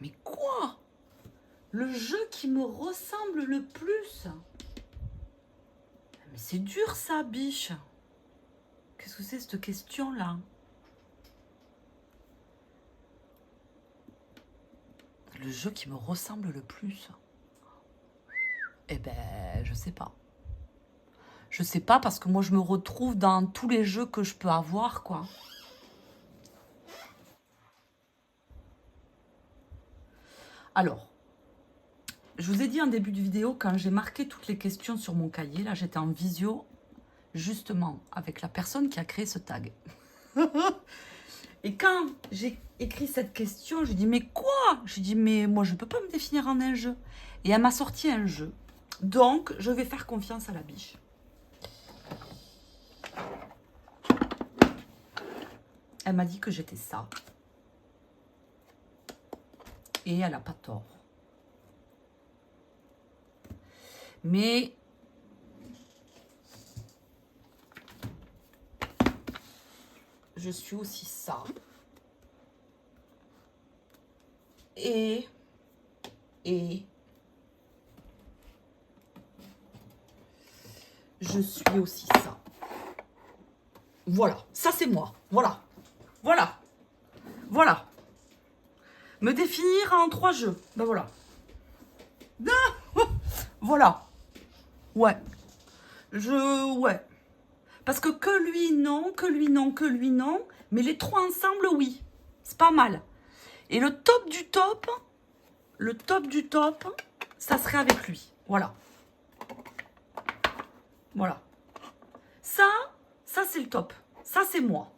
Mais quoi? Le jeu qui me ressemble le plus? Mais c'est dur, ça, biche. Qu'est-ce que c'est, cette question-là? Le jeu qui me ressemble le plus? Eh ben, je sais pas. Je sais pas, parce que moi, je me retrouve dans tous les jeux que je peux avoir, quoi. Alors, Je vous ai dit en début de vidéo, quand j'ai marqué toutes les questions sur mon cahier, là j'étais en visio, justement, avec la personne qui a créé ce tag. Et quand j'ai écrit cette question, je dis mais quoi? Je dis mais moi je peux pas me définir en un jeu. Et elle m'a sorti un jeu. Donc je vais faire confiance à la biche. Elle m'a dit que j'étais ça. Et elle n'a pas tort. Mais je suis aussi ça. Et je suis aussi ça. Voilà, ça c'est moi. Voilà. Voilà. Voilà. Me définir en 3 jeux. Ben voilà. Voilà. Ouais. Ouais. Parce que lui, non, que lui, non, que lui, non. Mais les 3 ensemble, oui. C'est pas mal. Et le top du top, ça serait avec lui. Voilà. Voilà. Ça c'est le top. Ça, c'est moi.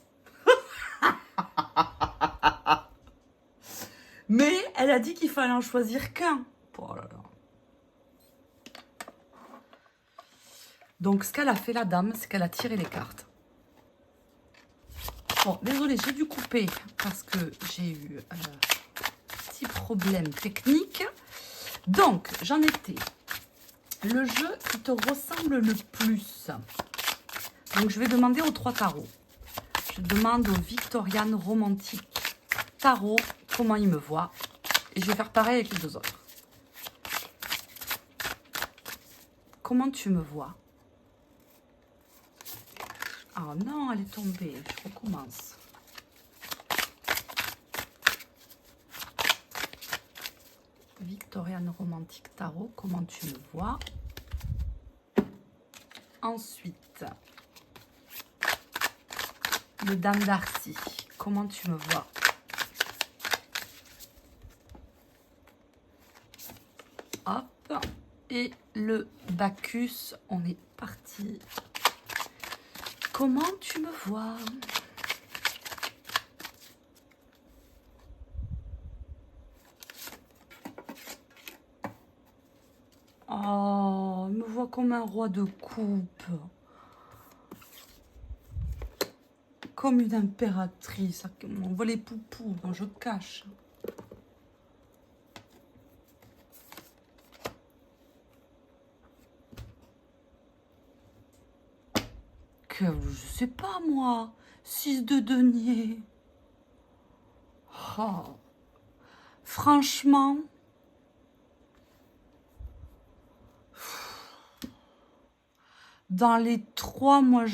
Mais elle a dit qu'il fallait en choisir qu'un. Oh là là. Donc, ce qu'elle a fait, la dame, c'est qu'elle a tiré les cartes. Bon, désolée, j'ai dû couper parce que j'ai eu un petit problème technique. Donc, j'en étais. Le jeu qui te ressemble le plus. Donc, je vais demander aux 3 tarots. Je demande au Victorian Romantic Tarot comment il me voit. Et je vais faire pareil avec les 2 autres. Comment tu me vois? Ah non, elle est tombée. Je recommence. Victorian Romantic Tarot, comment tu me vois? Ensuite, le Dame d'Arcy, comment tu me vois? Hop, et le Bacchus, on est parti. Comment tu me vois? Oh, il me voit comme un roi de coupe. Comme une impératrice. On voit les poupous, donc je cache. Que je sais pas moi. 6 de denier. Oh. Franchement. Dans les 3, moi,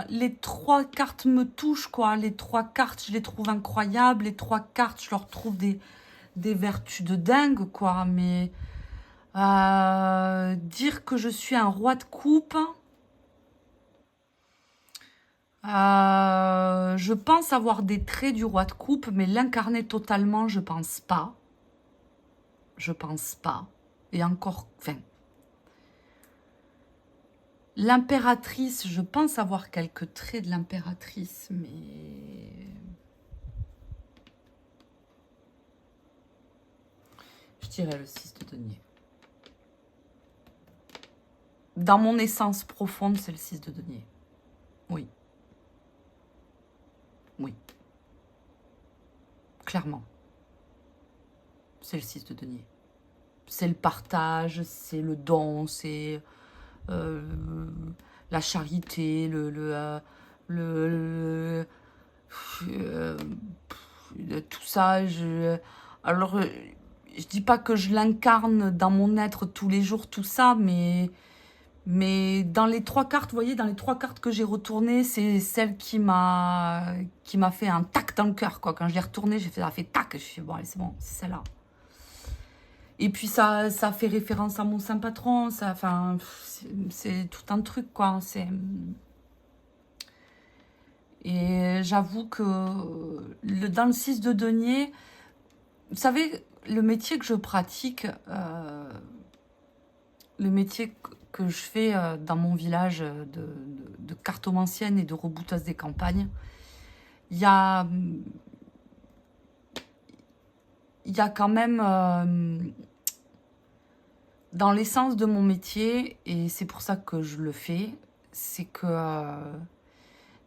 les 3 cartes me touchent, quoi. Les 3 cartes, je les trouve incroyables. Les 3 cartes, je leur trouve des vertus de dingue, quoi. Mais dire que je suis un roi de coupe, je pense avoir des traits du roi de coupe, mais l'incarner totalement, je pense pas. Je pense pas. Et encore, enfin... L'impératrice, je pense avoir quelques traits de l'impératrice, mais... Je dirais le 6 de denier. Dans mon essence profonde, c'est le 6 de denier. Oui. Oui. Clairement. C'est le 6 de denier. C'est le partage, c'est le don, c'est... la charité, tout ça. Alors, je dis pas que je l'incarne dans mon être tous les jours, tout ça, mais dans les 3 cartes, vous voyez, dans les 3 cartes que j'ai retournées, c'est celle qui m'a fait un tac dans le cœur, quoi. Quand je l'ai retournée, ça a fait tac. Je suis bon, allez, c'est bon, c'est celle-là. Et puis ça fait référence à mon saint patron, ça, enfin, c'est tout un truc, quoi. Et j'avoue que dans le 6 de denier, vous savez, le métier que je pratique, le métier que je fais dans mon village de cartomancienne et de rebouteuse des campagnes, il y a quand même, dans l'essence de mon métier, et c'est pour ça que je le fais, c'est que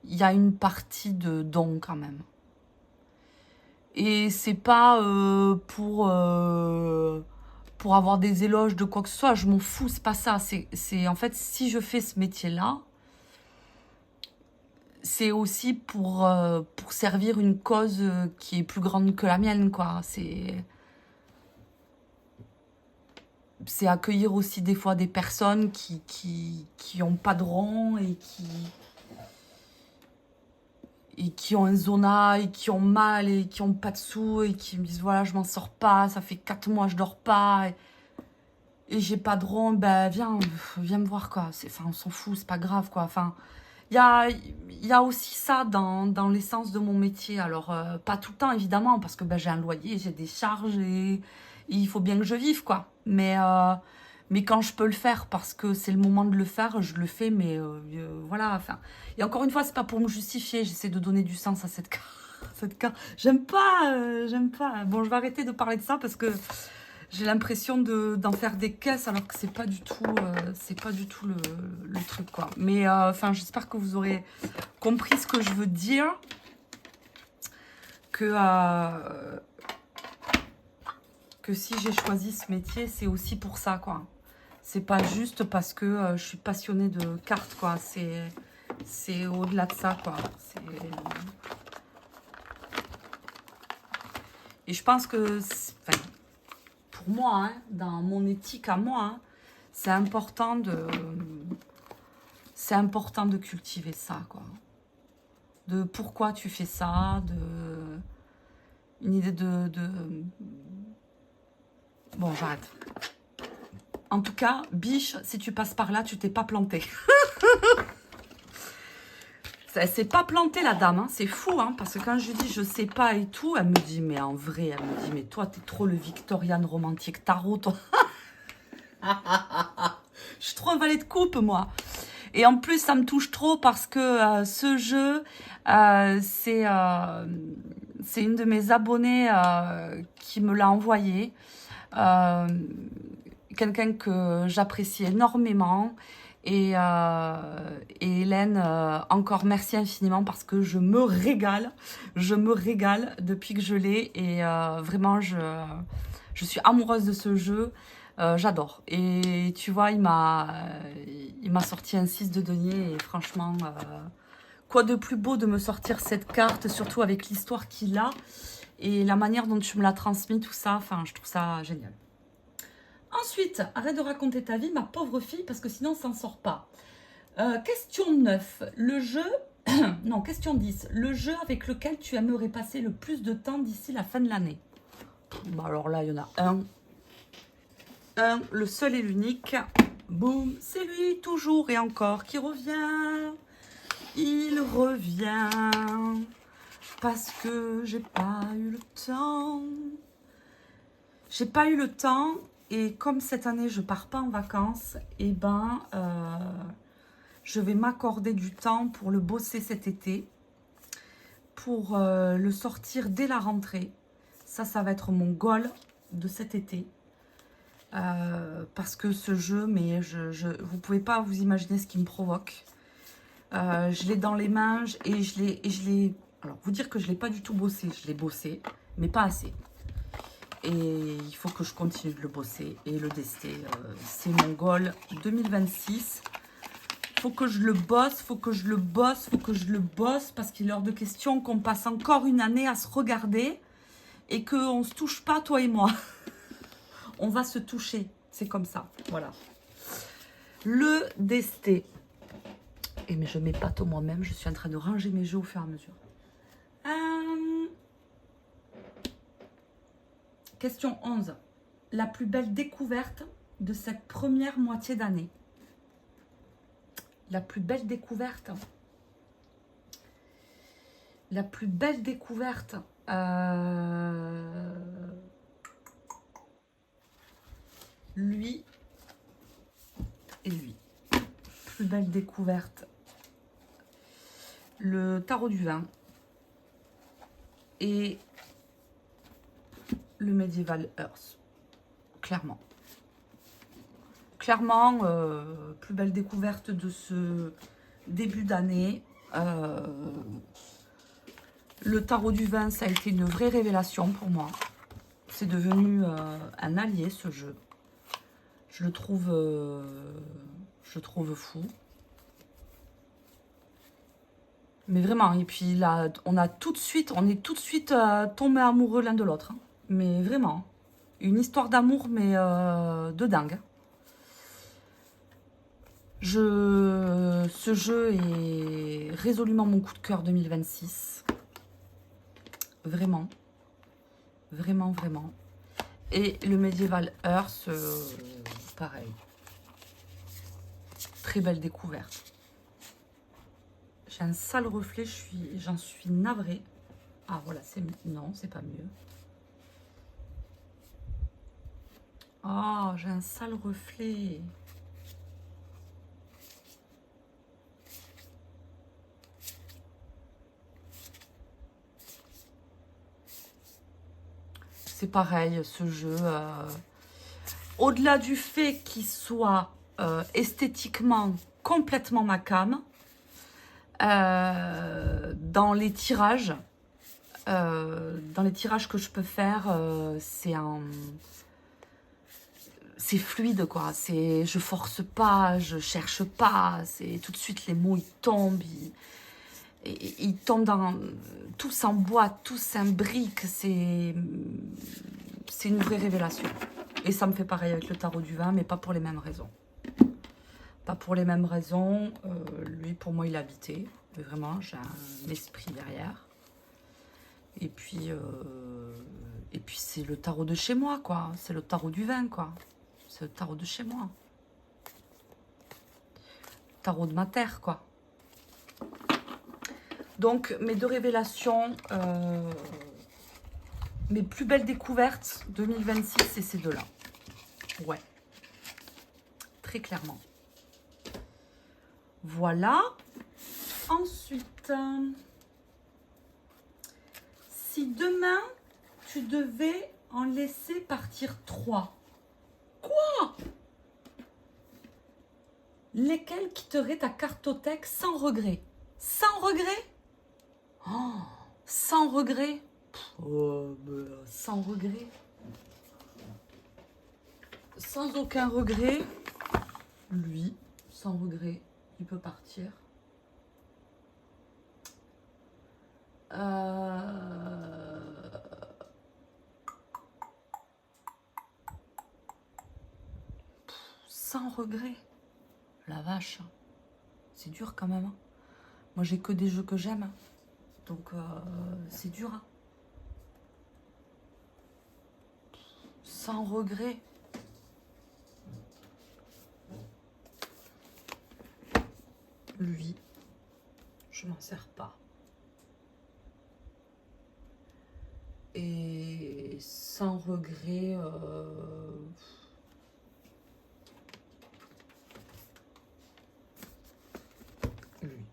il y a une partie de don quand même. Et c'est pas pour avoir des éloges de quoi que ce soit, je m'en fous, c'est pas ça. C'est en fait, si je fais ce métier-là, c'est aussi pour servir une cause qui est plus grande que la mienne, quoi. C'est accueillir aussi des fois des personnes qui ont pas de rond et qui ont un zona et qui ont mal et qui ont pas de sous et qui me disent voilà, je m'en sors pas, ça fait 4 mois je dors pas et j'ai pas de rond, ben viens me voir, quoi. Enfin, on s'en fout, c'est pas grave, quoi. Enfin, il y a aussi ça dans l'essence de mon métier. Alors, pas tout le temps, évidemment, parce que ben, j'ai un loyer, j'ai des charges et il faut bien que je vive, quoi. Mais quand je peux le faire, parce que c'est le moment de le faire, je le fais, mais voilà. Enfin, et encore une fois, c'est pas pour me justifier, j'essaie de donner du sens à cette carte. Cette carte. J'aime pas, j'aime pas. Bon, je vais arrêter de parler de ça parce que j'ai l'impression d'en faire des caisses alors que c'est pas du tout le truc, quoi. Mais enfin, j'espère que vous aurez compris ce que je veux dire, que si j'ai choisi ce métier, c'est aussi pour ça, quoi. C'est pas juste parce que je suis passionnée de cartes, quoi. C'est au-delà de ça, quoi. Et je pense que, enfin, pour moi, hein, dans mon éthique à moi, hein, c'est important de cultiver ça, quoi. De pourquoi tu fais ça, une idée Bon, j'arrête. En tout cas, biche, si tu passes par là, tu t'es pas planté. Elle s'est pas plantée, la dame, hein. C'est fou, hein, parce que quand je lui dis je sais pas et tout, elle me dit, mais en vrai, elle me dit, mais toi, t'es trop le Victorian romantique tarot, toi. Je suis trop un valet de coupe, moi. Et en plus, ça me touche trop parce que ce jeu, c'est une de mes abonnées qui me l'a envoyé. Quelqu'un que j'apprécie énormément. Et Hélène, encore merci infiniment parce que je me régale depuis que je l'ai. Et vraiment, je suis amoureuse de ce jeu. J'adore. Et tu vois, il m'a sorti un 6 de denier. Et franchement, quoi de plus beau de me sortir cette carte, surtout avec l'histoire qu'il a. Et la manière dont tu me l'as transmis, tout ça, enfin, je trouve ça génial. Ensuite, arrête de raconter ta vie, ma pauvre fille, parce que sinon, on s'en sort pas. Question 9. Le jeu... non, question 10. Le jeu avec lequel tu aimerais passer le plus de temps d'ici la fin de l'année. Bah alors là, il y en a un. Le seul et l'unique. Boum, c'est lui, toujours et encore, qui revient. Il revient. Parce que j'ai pas eu le temps. J'ai pas eu le temps. Et comme cette année, je pars pas en vacances, et ben, je vais m'accorder du temps pour le bosser cet été, pour le sortir dès la rentrée. Ça va être mon goal de cet été. Parce que ce jeu, mais vous pouvez pas vous imaginer ce qui me provoque. Je l'ai dans les mains et je l'ai... Alors, vous dire que je l'ai pas du tout bossé. Je l'ai bossé, mais pas assez. Et il faut que je continue de le bosser et le tester. C'est mon goal 2026. Faut que je le bosse, faut que je le bosse, faut que je le bosse. Parce qu'il est hors de question qu'on passe encore une année à se regarder et qu'on ne se touche pas, toi et moi. On va se toucher. C'est comme ça. Voilà. Le desté. Et mais je m'épate moi-même. Je suis en train de ranger mes jeux au fur et à mesure. Question 11. La plus belle découverte de cette première moitié d'année. La plus belle découverte. La plus belle découverte. lui et lui. Plus belle découverte. Le tarot du vin et le Medieval Earth. Clairement. Clairement, plus belle découverte de ce début d'année. Le tarot du vin, ça a été une vraie révélation pour moi. C'est devenu un allié, ce jeu. Je le trouve fou. Mais vraiment, et puis là, on est tout de suite tombés amoureux l'un de l'autre. Hein. Mais vraiment, une histoire d'amour, mais de dingue. Ce jeu est résolument mon coup de cœur 2026. Vraiment. Vraiment, vraiment. Et le Medieval Earth, pareil. Très belle découverte. J'ai un sale reflet, j'en suis navrée. Ah voilà, non, c'est pas mieux. Oh, j'ai un sale reflet. C'est pareil, ce jeu. Au-delà du fait qu'il soit esthétiquement complètement ma came, dans les tirages que je peux faire, c'est fluide, quoi. Je force pas, je cherche pas. C'est tout de suite les mots ils tombent, ils tombent dans tout s'emboîte, tout s'imbrique. C'est une vraie révélation. Et ça me fait pareil avec le tarot du vin, mais pas pour les mêmes raisons. Pas pour les mêmes raisons. Lui, pour moi, il habitait. Mais vraiment, j'ai un esprit derrière. Et puis c'est le tarot de chez moi, quoi. C'est le tarot du vin, quoi. C'est le tarot de chez moi. Tarot de ma terre, quoi. Donc, mes deux révélations, mes plus belles découvertes 2026, c'est ces deux-là. Ouais. Très clairement. Voilà. Ensuite, si demain, tu devais en laisser partir 3. Quoi? Lesquels quitteraient ta cartothèque sans regret? Sans regret? Oh, sans regret? Sans regret? Sans aucun regret? Lui, sans regret, il peut partir. Sans regret. La vache. C'est dur quand même. Moi, j'ai que des jeux que j'aime. Donc, c'est dur. Hein. Sans regret. Lui, je m'en sers pas. Et sans regret... lui.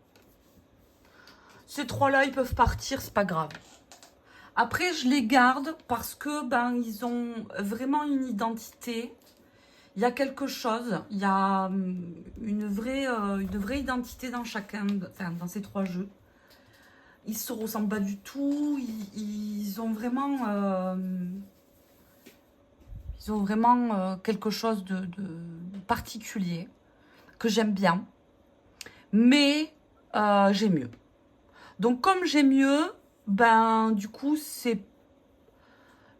Ces trois-là, ils peuvent partir, c'est pas grave. Après, je les garde parce que ils ont vraiment une identité. Il y a quelque chose, il y a une vraie identité dans chacun, dans ces trois jeux. Ils se ressemblent pas du tout. Ils ont vraiment, quelque chose de particulier que j'aime bien. Mais j'ai mieux. Donc comme j'ai mieux, du coup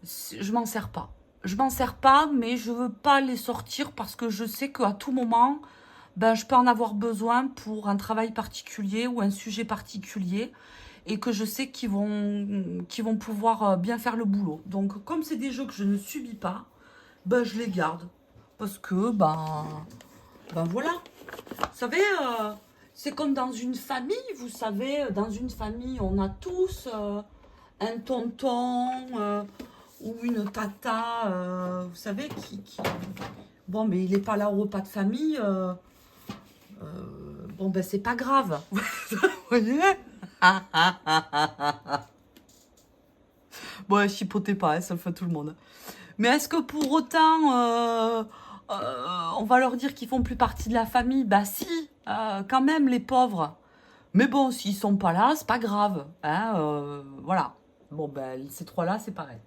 je m'en sers pas. Je m'en sers pas, mais je veux pas les sortir parce que je sais qu'à tout moment, je peux en avoir besoin pour un travail particulier ou un sujet particulier et que je sais qu'ils vont pouvoir bien faire le boulot. Donc, comme c'est des jeux que je ne subis pas, je les garde parce que, voilà. Vous savez, c'est comme dans une famille, vous savez, dans une famille, on a tous un tonton... ou une tata, vous savez, Bon, mais il n'est pas là au repas de famille. Bon, ben, c'est pas grave. Vous voyez? Bon, chipotez pas, hein, ça le fait tout le monde. Mais est-ce que pour autant, on va leur dire qu'ils font plus partie de la famille? Bah si, quand même, les pauvres. Mais bon, s'ils sont pas là, c'est pas grave. Hein, voilà. Bon, ben, ces trois-là, c'est pareil.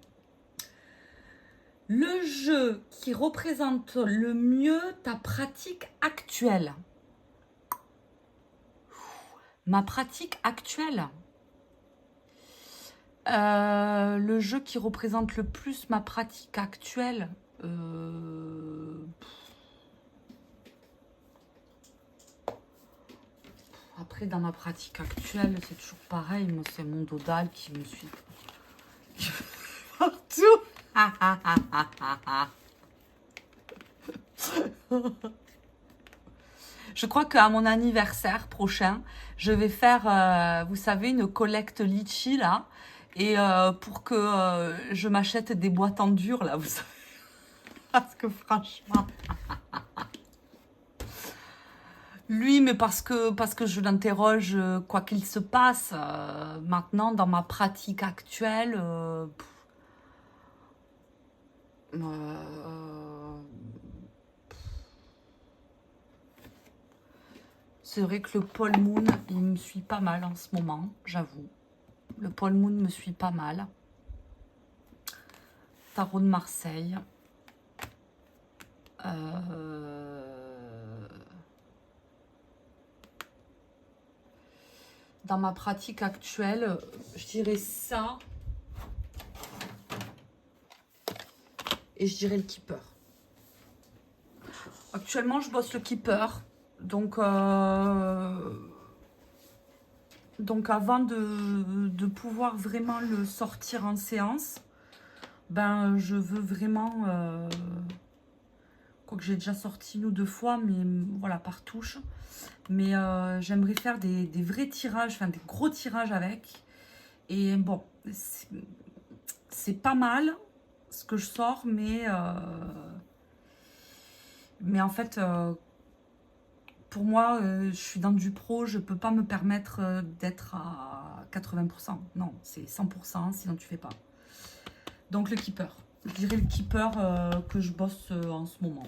Le jeu qui représente le mieux ta pratique actuelle. Ma pratique actuelle. Le jeu qui représente le plus ma pratique actuelle. Après, dans ma pratique actuelle, c'est toujours pareil. Moi, c'est mon dodal qui me suit partout. Je crois qu'à mon anniversaire prochain, je vais faire, vous savez, une collecte litchi, là. Et pour que je m'achète des boîtes en dur, là, vous savez. Parce que franchement... Lui, mais parce que je l'interroge, quoi qu'il se passe, maintenant, dans ma pratique actuelle, c'est vrai que le Paul Moon, il me suit pas mal en ce moment, j'avoue. Le Paul Moon me suit pas mal. Tarot de Marseille. Dans ma pratique actuelle, je dirais ça. Et je dirais le Keeper. Actuellement, je bosse le Keeper. Donc avant de pouvoir vraiment le sortir en séance, ben je veux vraiment... quoique j'ai déjà sorti une ou deux fois, mais voilà, par touche. Mais j'aimerais faire des vrais tirages, enfin des gros tirages avec. Et bon, c'est pas mal ce que je sors, mais en fait, pour moi, je suis dans du pro, je peux pas me permettre d'être à 80%. Non, c'est 100%, sinon tu fais pas. Donc le Keeper. Je dirais le Keeper que je bosse en ce moment.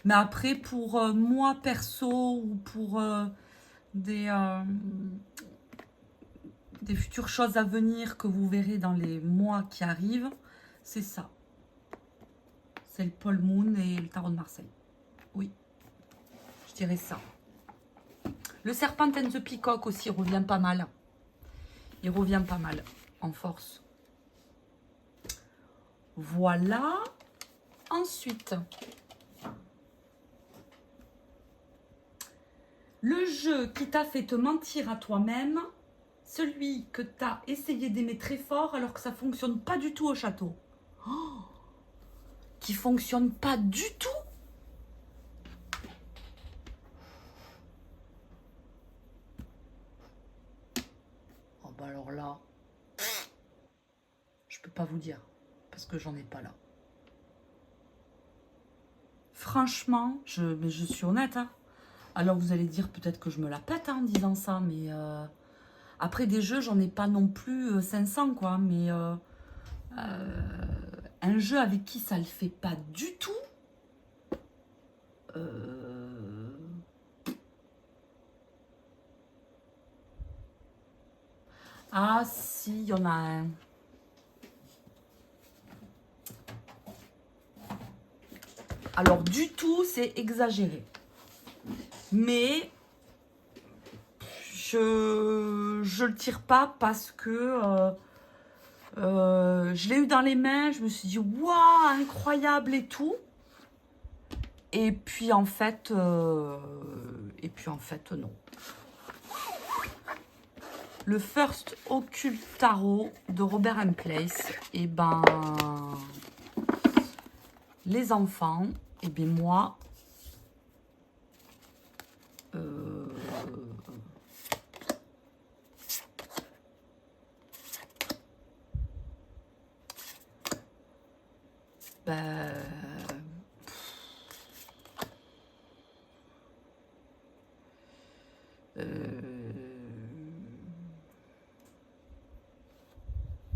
Mais après, pour moi perso ou pour des futures choses à venir que vous verrez dans les mois qui arrivent, c'est ça. C'est le Paul Moon et le Tarot de Marseille. Oui, je dirais ça. Le Serpent and the Peacock aussi revient pas mal. Il revient pas mal en force. Voilà. Ensuite, le jeu qui t'a fait te mentir à toi-même, celui que tu as essayé d'aimer très fort alors que ça fonctionne pas du tout au château. Oh, qui fonctionne pas du tout. Oh bah alors là, je peux pas vous dire parce que j'en ai pas là. Franchement, mais je suis honnête. Hein. Alors vous allez dire peut-être que je me la pète en disant ça, mais après des jeux, j'en ai pas non plus 500 quoi. Mais un jeu avec qui ça le fait pas du tout. Ah si, il y en a un. Alors du tout, c'est exagéré. Mais je le tire pas parce que je l'ai eu dans les mains, je me suis dit waouh, incroyable et tout. Et puis en fait non. Le First Occult Tarot de Robert M. Place, et ben les enfants, et bien moi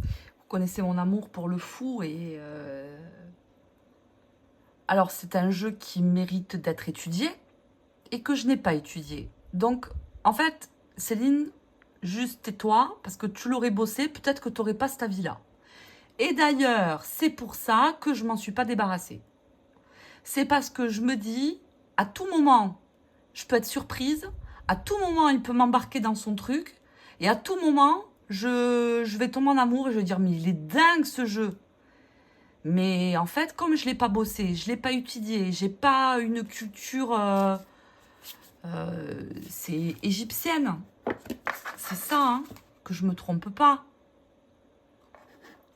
Vous connaissez mon amour pour le fou et... Alors, c'est un jeu qui mérite d'être étudié et que je n'ai pas étudié. Donc, en fait, Céline, juste tais-toi, parce que tu l'aurais bossé, peut-être que tu n'aurais pas cette avis-là. Et d'ailleurs, c'est pour ça que je m'en suis pas débarrassée. C'est parce que je me dis, à tout moment, je peux être surprise, à tout moment, il peut m'embarquer dans son truc, et à tout moment, je vais tomber en amour et je vais dire, mais il est dingue ce jeu. Mais en fait, comme je ne l'ai pas bossé, je ne l'ai pas étudié, j'ai pas une culture, c'est égyptienne. C'est ça, hein, que je me trompe pas.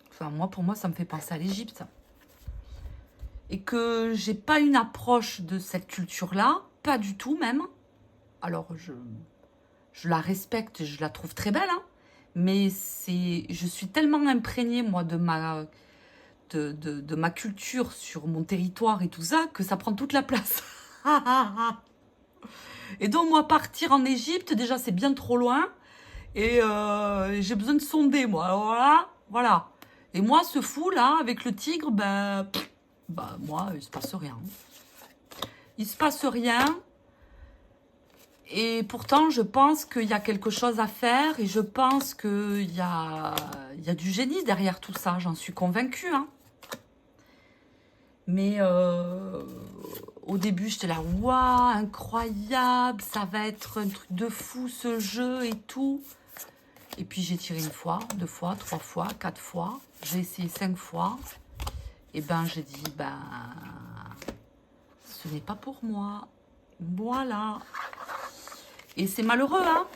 Enfin, moi, pour moi, ça me fait penser à l'Égypte. Et que j'ai pas une approche de cette culture-là, pas du tout même. Alors, je la respecte, je la trouve très belle, hein, mais je suis tellement imprégnée, moi, de ma culture sur mon territoire et tout ça, que ça prend toute la place. Et donc, moi, partir en Égypte, déjà, c'est bien trop loin. Et j'ai besoin de sonder, moi. Alors là, voilà. Et moi, ce fou, là, avec le tigre, moi, il se passe rien. Il se passe rien. Et pourtant, je pense qu'il y a quelque chose à faire. Et je pense qu'il y a du génie derrière tout ça. J'en suis convaincue, hein. Mais au début, j'étais là, waouh, incroyable, ça va être un truc de fou ce jeu et tout. Et puis j'ai tiré 1 fois, 2 fois, 3 fois, 4 fois. J'ai essayé 5 fois. Et j'ai dit, ce n'est pas pour moi. Voilà. Et c'est malheureux, hein.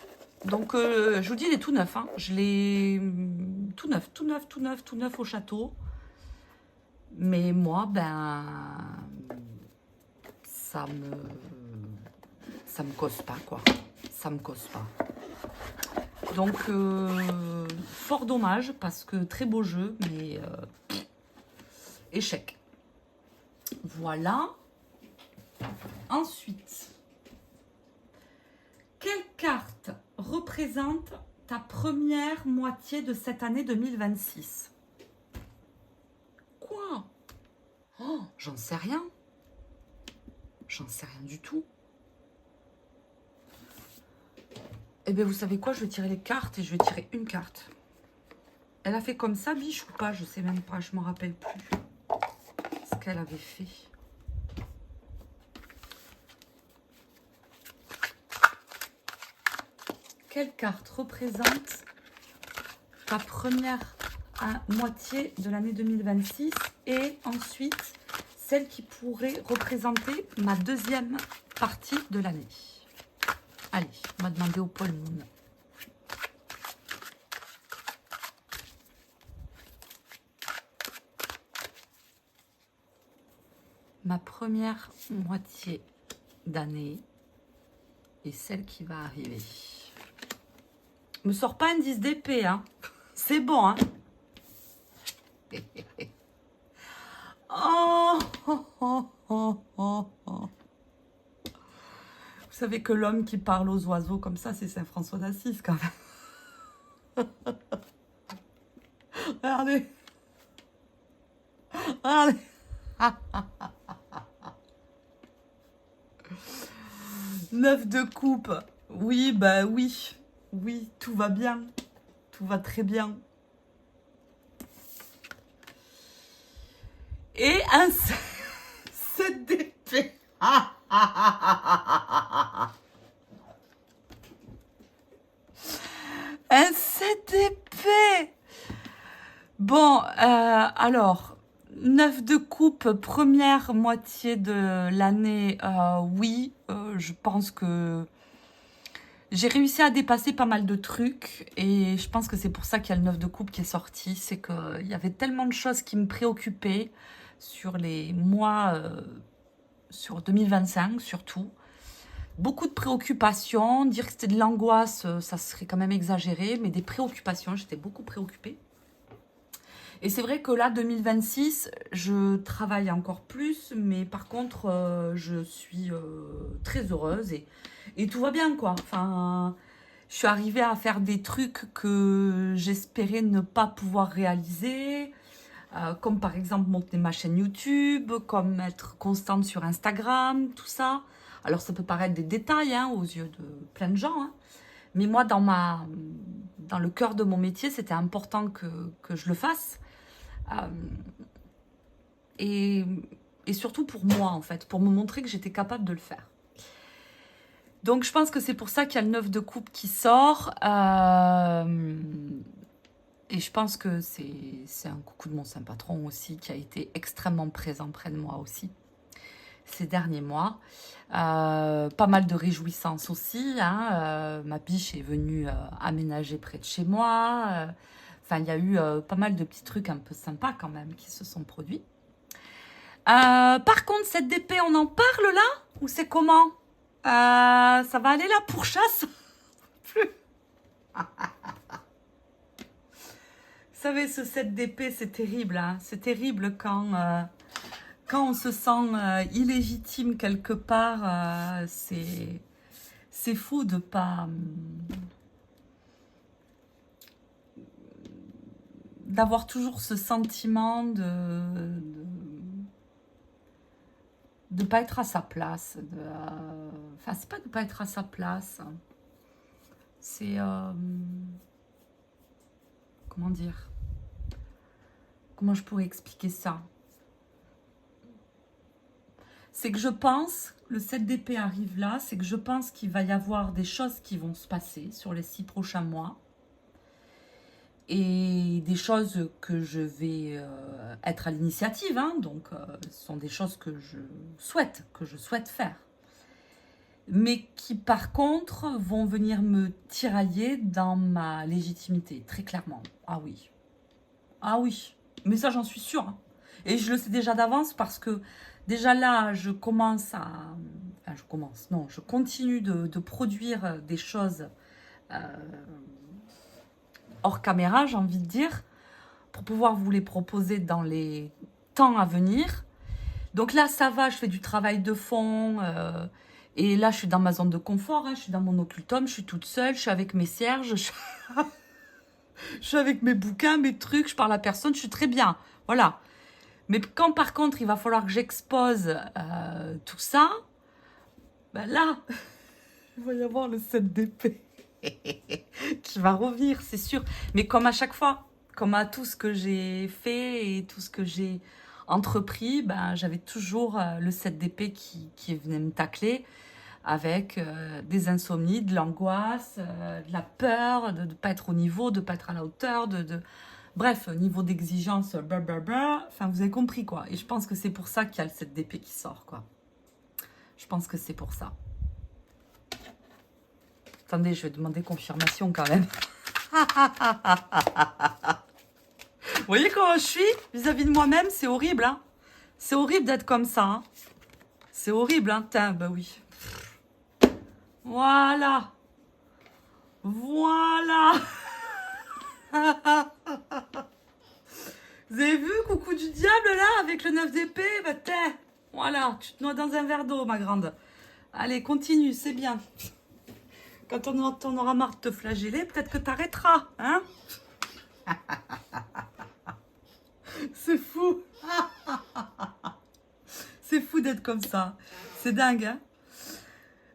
Donc, je vous dis, il est tout neuf, hein. Je l'ai tout neuf, tout neuf, tout neuf, tout neuf au château. Mais moi, ça me cause pas, quoi. Ça me cause pas. Donc, fort dommage, parce que très beau jeu, mais échec. Voilà. Ensuite, quelle carte représente ta première moitié de cette année 2026? Quoi? Oh, j'en sais rien. J'en sais rien du tout. Eh bien, vous savez quoi? Je vais tirer les cartes et je vais tirer une carte. Elle a fait comme ça, biche, ou pas? Je sais même pas, je m'en rappelle plus. Ce qu'elle avait fait. Quelle carte représente ta première moitié de l'année 2026 et ensuite celle qui pourrait représenter ma deuxième partie de l'année? Allez, on va demander au Paul Moon. Ma première moitié d'année et celle qui va arriver. Me sors pas un 10 d'épée, hein. C'est bon, hein. Oh, oh, oh, oh, oh, oh. Vous savez que l'homme qui parle aux oiseaux comme ça, c'est Saint François d'Assise, quand même. Regardez. Regardez. 9 de coupe. Oui, oui. Oui, tout va bien. Tout va très bien. Et un 7 d'épée. Un 7 d'épée. Bon, alors, 9 de coupe, première moitié de l'année, oui, je pense que j'ai réussi à dépasser pas mal de trucs et je pense que c'est pour ça qu'il y a le 9 de coupe qui est sorti. C'est qu'il y avait tellement de choses qui me préoccupaient sur les mois, sur 2025 surtout. Beaucoup de préoccupations, dire que c'était de l'angoisse, ça serait quand même exagéré, mais des préoccupations, j'étais beaucoup préoccupée. Et c'est vrai que là, 2026, je travaille encore plus, mais par contre, je suis très heureuse et tout va bien, quoi. Enfin, je suis arrivée à faire des trucs que j'espérais ne pas pouvoir réaliser, comme par exemple monter ma chaîne YouTube, comme être constante sur Instagram, tout ça. Alors, ça peut paraître des détails hein, aux yeux de plein de gens, hein. Mais moi, dans le cœur de mon métier, c'était important que je le fasse. Euh, et, et surtout pour moi, en fait, pour me montrer que j'étais capable de le faire. Donc, je pense que c'est pour ça qu'il y a le 9 de coupe qui sort. Et je pense que c'est un coucou de mon saint patron aussi, qui a été extrêmement présent près de moi aussi, ces derniers mois. Pas mal de réjouissances aussi. Hein. Ma biche est venue aménager près de chez moi. Enfin, il y a eu pas mal de petits trucs un peu sympas quand même qui se sont produits. Par contre, cette DP, on en parle là? Ou c'est comment? Ça va aller la pourchasse? Plus. Vous savez, ce 7 d'épée, c'est terrible. Hein, c'est terrible quand on se sent illégitime quelque part. C'est fou de pas... d'avoir toujours ce sentiment de pas être à sa place. Enfin, c'est pas de pas être à sa place. C'est... comment dire? Comment je pourrais expliquer ça? C'est que je pense, le 7 d'épée arrive là, c'est que je pense qu'il va y avoir des choses qui vont se passer sur les 6 prochains mois. Et des choses que je vais être à l'initiative, hein, donc ce sont des choses que je souhaite faire. Mais qui par contre vont venir me tirailler dans ma légitimité, très clairement. Ah oui. Ah oui. Mais ça j'en suis sûre. Hein. Et je le sais déjà d'avance parce que déjà là je commence à... Enfin je commence, non, je continue de produire des choses... hors caméra, j'ai envie de dire, pour pouvoir vous les proposer dans les temps à venir. Donc là, ça va, je fais du travail de fond. Et là, je suis dans ma zone de confort. Hein, je suis dans mon occultum, je suis toute seule, je suis avec mes cierges, je suis avec mes bouquins, mes trucs, je parle à personne, je suis très bien. Voilà. Mais quand par contre, il va falloir que j'expose tout ça, ben là, il va y avoir le 7 d'épée. Qui va revenir, c'est sûr. Mais comme à chaque fois, comme à tout ce que j'ai fait et tout ce que j'ai entrepris, ben, j'avais toujours le 7 d'épée qui venait me tacler avec des insomnies, de l'angoisse, de la peur, de ne pas être au niveau, de ne pas être à la hauteur, bref, niveau d'exigence, blablabla. Enfin, vous avez compris, quoi. Et je pense que c'est pour ça qu'il y a le 7 d'épée qui sort, quoi. Je pense que c'est pour ça. Attendez, je vais demander confirmation quand même. Vous voyez comment je suis vis-à-vis de moi-même? C'est horrible, hein? C'est horrible d'être comme ça, hein? C'est horrible, hein? Tiens, bah oui. Voilà. Voilà. Vous avez vu, coucou du diable, là, avec le 9 d'épée? Bah, tiens. Voilà, tu te noies dans un verre d'eau, ma grande. Allez, continue, c'est bien. Quand on aura marre de te flageller, peut-être que t'arrêteras, hein? C'est fou. C'est fou d'être comme ça. C'est dingue, hein?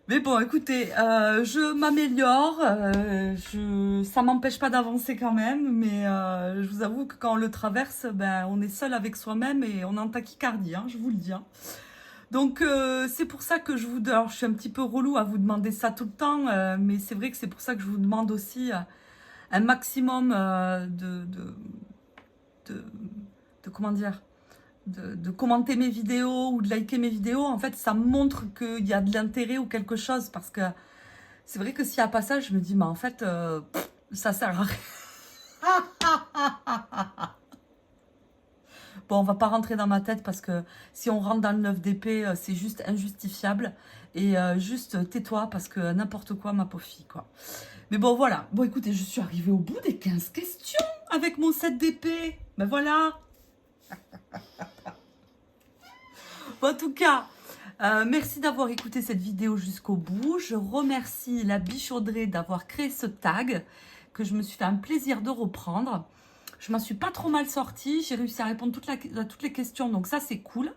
Mais bon, écoutez, je m'améliore. Ça m'empêche pas d'avancer quand même. Mais je vous avoue que quand on le traverse, ben, on est seul avec soi-même et on est en tachycardie, hein, je vous le dis. Hein. Donc c'est pour ça que alors, je suis un petit peu relou à vous demander ça tout le temps, mais c'est vrai que c'est pour ça que je vous demande aussi un maximum de comment dire, de commenter mes vidéos ou de liker mes vidéos. En fait, ça montre qu'il y a de l'intérêt ou quelque chose, parce que c'est vrai que s'il n'y a pas ça, je me dis, mais en fait, ça sert à rien. Bon, on va pas rentrer dans ma tête parce que si on rentre dans le 9 d'épée, c'est juste injustifiable. Et juste tais-toi parce que n'importe quoi, ma pauvre fille, quoi. Mais bon, voilà. Bon, écoutez, je suis arrivée au bout des 15 questions. avec mon set d'épée. Ben voilà. Bon, en tout cas, merci d'avoir écouté cette vidéo jusqu'au bout. Je remercie la Biche Audrey d'avoir créé ce tag que je me suis fait un plaisir de reprendre. Je m'en suis pas trop mal sortie. J'ai réussi à répondre à toutes les questions, donc ça, c'est cool.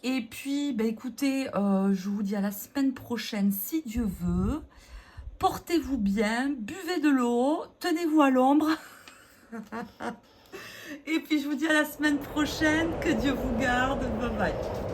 Et puis, ben, écoutez, je vous dis à la semaine prochaine, si Dieu veut. Portez-vous bien, buvez de l'eau, tenez-vous à l'ombre. Et puis, je vous dis à la semaine prochaine. Que Dieu vous garde. Bye bye.